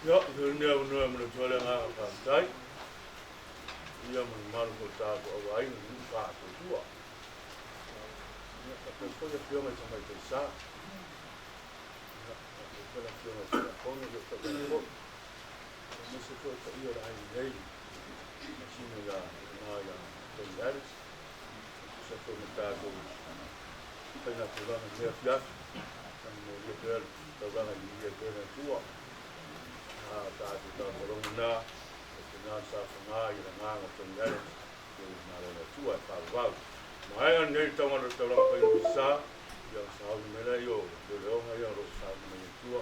[SPEAKER 3] Ya, dunia uno menjual yang apa? Dai, ia menmalu kota awal ini buka tua. Ya, tapi kalau dia macam macam sah, ya, kalau dia macam kau ni dia tak boleh. Mesti kau tak ia dah ini. Mesti ni ya, ya, terlihat. Satu mata tu, kita nak pulang dia fiat, dan dia ter, terang dia ter tua. Tak ada orang mana, dengan sahana yang menganggap terlihat, malah tua faham. Main ni tahu orang paling besar, yang sahut Melayu, orang yang sahut Melayu tua,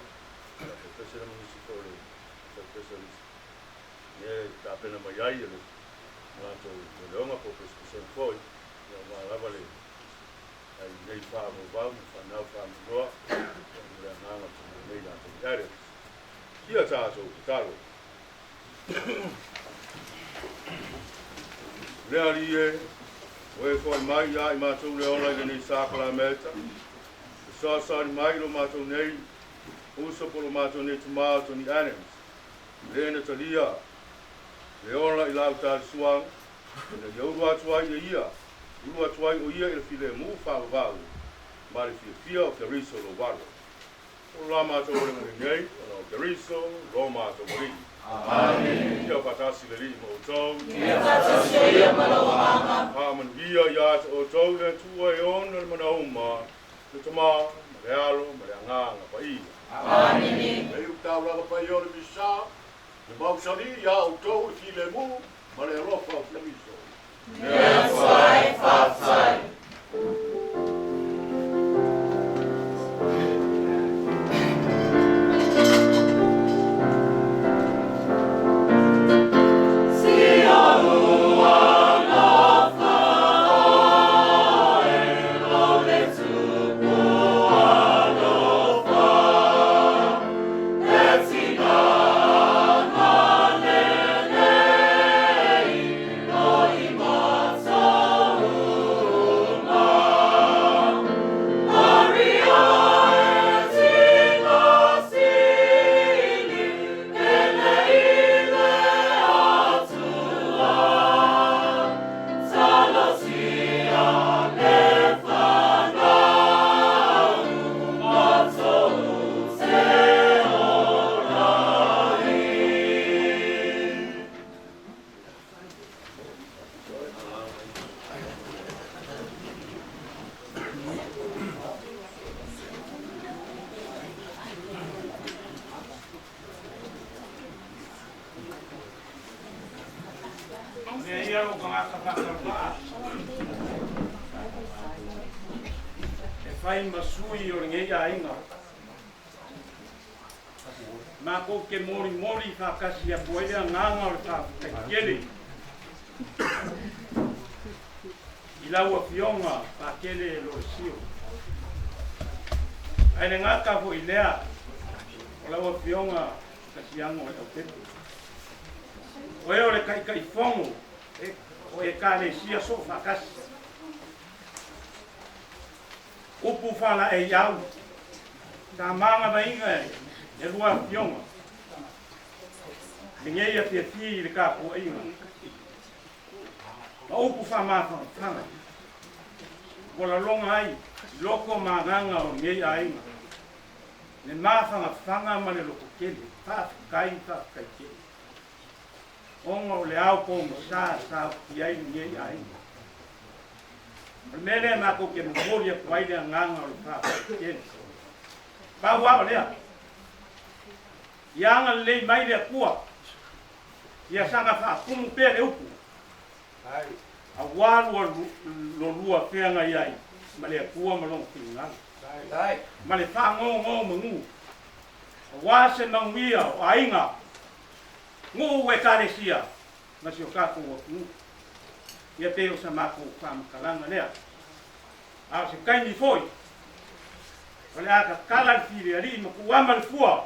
[SPEAKER 3] kita sedang mengisi kolej, kita sedang ni tak pernah bayar je, macam orang apa pun koi. Yang malah balik, ini faham bang, faham dua, yang menganggap terlihat dan terlihat. Ia caso, caro. Learie, we foi mai ya i matou le ola ni sakla meta. Sa mai lo matou nei, uso por lo matou nei tomato ni animals. Lena talia. Le ola i lau tal suang, le yoru atua ia. Ulu atua ia il file mu fa va. Mari fia o riso lo guardo. Lama to orang mengenai, Geriso, Roma to beri. Amin. Dia patasi leli motor. Dia patasi dia malawanga. Aman dia ya to dan tua yon dan manauma. Tutuma, Marialo, Marianga, apa i. Amin. Bayu tahu lah apa yon bisa. Lebau sari ya auto filemu, Marialo fa Geriso. Ya sai fa sai.
[SPEAKER 8] Fai masui o ngei ainga. Ma ko ke mori fa kasi a poia nganga o fa kele. Ila o fionga fa kele lo sio. Ai nga ka fo ilea. Ola o fionga kasi ango o pepe. O le kai fongo o e kale sia so fa kasi. Upu fala e iau, ka manga vainga e rua fionga. Ngei a ti le ka po inga. Ma upu fa ma fanga. Wala longa ai, loko manganga o ngei a inga. Ne ma fanga ma le loko kele, fa kai kele. Onga o le au po sa ki ai ngei a inga. Mene ma ko ke mori ko ai de nganga o fa ke ba wa le yang le mai le kuwa ia sanga fa kum pe le upu ai a wa lo lua pe nga ai ma le kuwa ma lo kinga ai ma le fa ngo mungu wa se mangwia ainga ngo we karesia ma si o ka ko ia te o sa mako fam kalanga lea. A se kaini foi. Ole aka kala fili ali mo kuama le fua.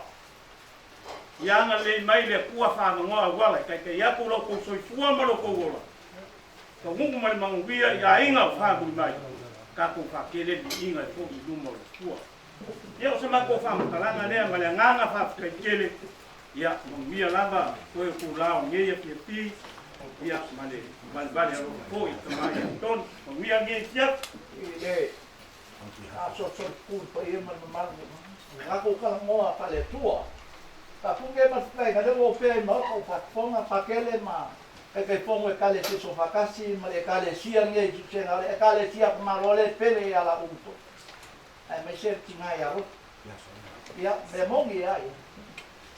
[SPEAKER 8] Ia nga le mai le kua fa ngoa wala kai ia ko lo ko soi fua mo lo ko wala. Ko ngungu mai manguia ia inga fa bu mai. Ka ko fa kele di inga ko di dumo le fua. Ia o sa mako fam kalanga lea ma le nganga fa kele. ia mia lava koe kulao ngeia pi ia mane ko i tamai ton mia nge tia
[SPEAKER 10] e so pun pa ia man aku kala moa pale tua ta punge mas pai kada mo pe ma ko fa fonga pakele ma kai fongo e kale se so fakasi ma e kale sia nge ju se na e kale sia ma role pele ala unto ai me ser tinga ya ro ya me mongi ai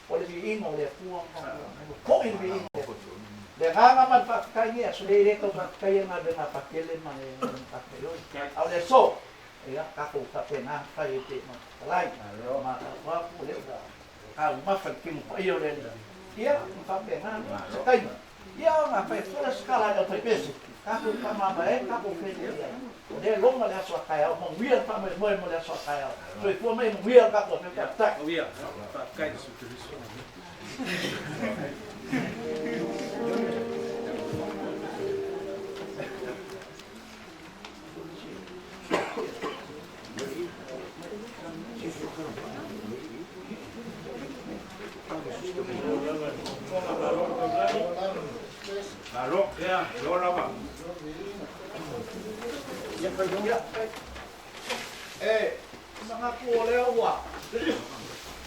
[SPEAKER 10] o le ingo le fuang ko i le ingo le nganga man fa kai ni so le ko fa kai na de na pakele ma e pakele au le so ya ka ko ka pena kai te ma lai ma wa pu le da ka ma fa kim pa yo le ya fa pena kai ya na fa fora skala da fa pesi ka ko ka ma ba e ka ko fe de longa le so kai au mo wir fa mo mo le so kai au so i fu me wir ka ko fe ta
[SPEAKER 8] wir fa kai su Lalu ya, lora ba.
[SPEAKER 10] Ya pergi. Mga kuoleo wa.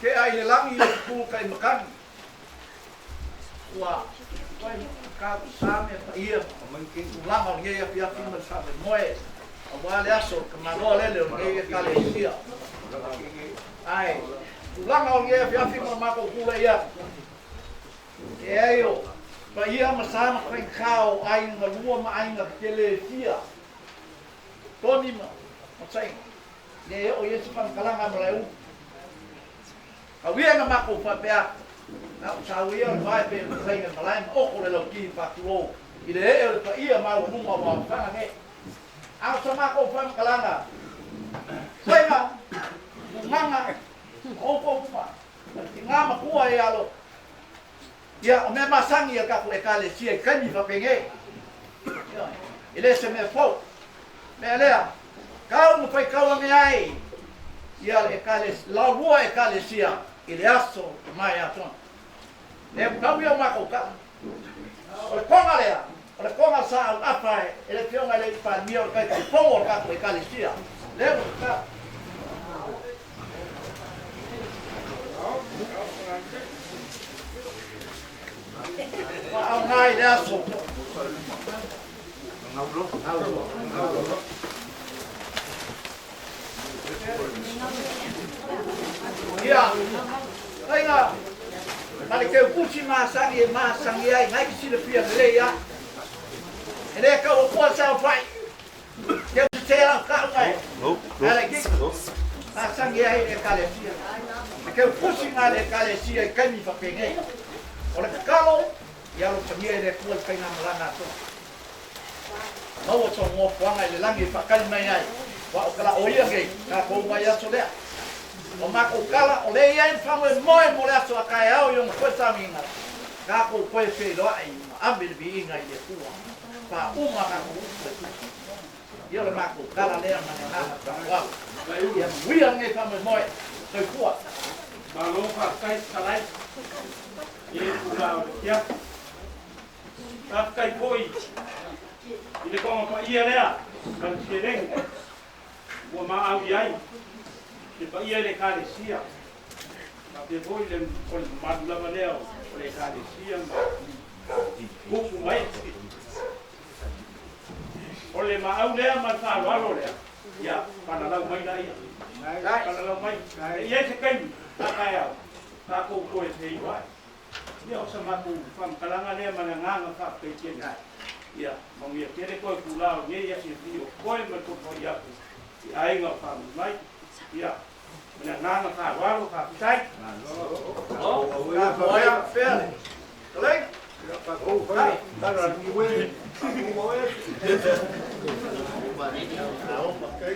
[SPEAKER 10] Ke ai langi ku kai makan. Wa. Kai ka same pa ia mungkin ulang on ye ya fin man sa moe. Awale aso kamago le nge kale sia. Ai. Ulang on ye ya fin man mako ku le ya. Eyo. Pa ia masama kai kau ai na lua ma ai na kele sia. Toni ma. Masai. Le o ye sipan kalanga maleu. Awia na mako fa pea. Na usawia vai pe kai na malai o ko le loki fa tuo. Ile e pa ia ma o numa wa fa nge. Au sama ko fa kalanga. Sai nganga. O ko fa. Ngama kuwa ya lo. Ya, o me masangi ya ka ko e kale sia kani fa penge. Ile se me fo. Me lea. Kau mo fai kau ngai ai. Ya e kale la rua e kale sia. Ile aso mai aton. E kau yo ma ko ka. O konga lea. O konga sa apa ele pionga le pa mio ka ka pongo ka ko e kale sia. Le ka. Au ngai le aso. Ya, ainga, mari ke pusi masangi ai ngai si le pia le ya. Ele ka o kwa sa fai. Ke se la ka ai. Ala ki. Masangi ai e ka le sia. Ke pusi nga le ka le sia ka mi fa pengai. Ora ka kalo ya lo pia le ku ka na mlana to. Mau to mo kwanga le langi fa ka mai ai. Wa o kala o ia ngai ka ko wa ya so le. O mako kala o le ia infango e moe mo le aso a kai au yung koe saminga. Ka ko koe whee loa ai ambil bi inga i e kua. Pa uma ka ko upe. Ia le mako kala lea mane nana ka wau. Ia wia nge whango e moe. Koe kua.
[SPEAKER 8] Ma loka kai kalai. I e kula o le kia. Ka kai koi. I le konga pa ia lea. Ka le skereng. Ua ma au iai. Le pa ia le kale sia. Ma pe voi le o le madu lava leo o le kale sia ma kuku mai. O le ma au lea ma whālo alo lea. Ia, pana lau mai la ia. Pana lau mai. Ia se kaimi, ta kai au. Ta kou koe te iwai. Ia o sa maku whamkalanga lea mana nganga whapei tēnei. Ia, mongia tere koe kulao nge ia si fi o koe ma kupo iaku. I ainga whamu mai. Ia, mana nganga ka waro ka pitai.
[SPEAKER 10] Oh, ka moya fele. Kaleng. Oh, vai. Tara ni we. Mo moya. Ah, o pakai.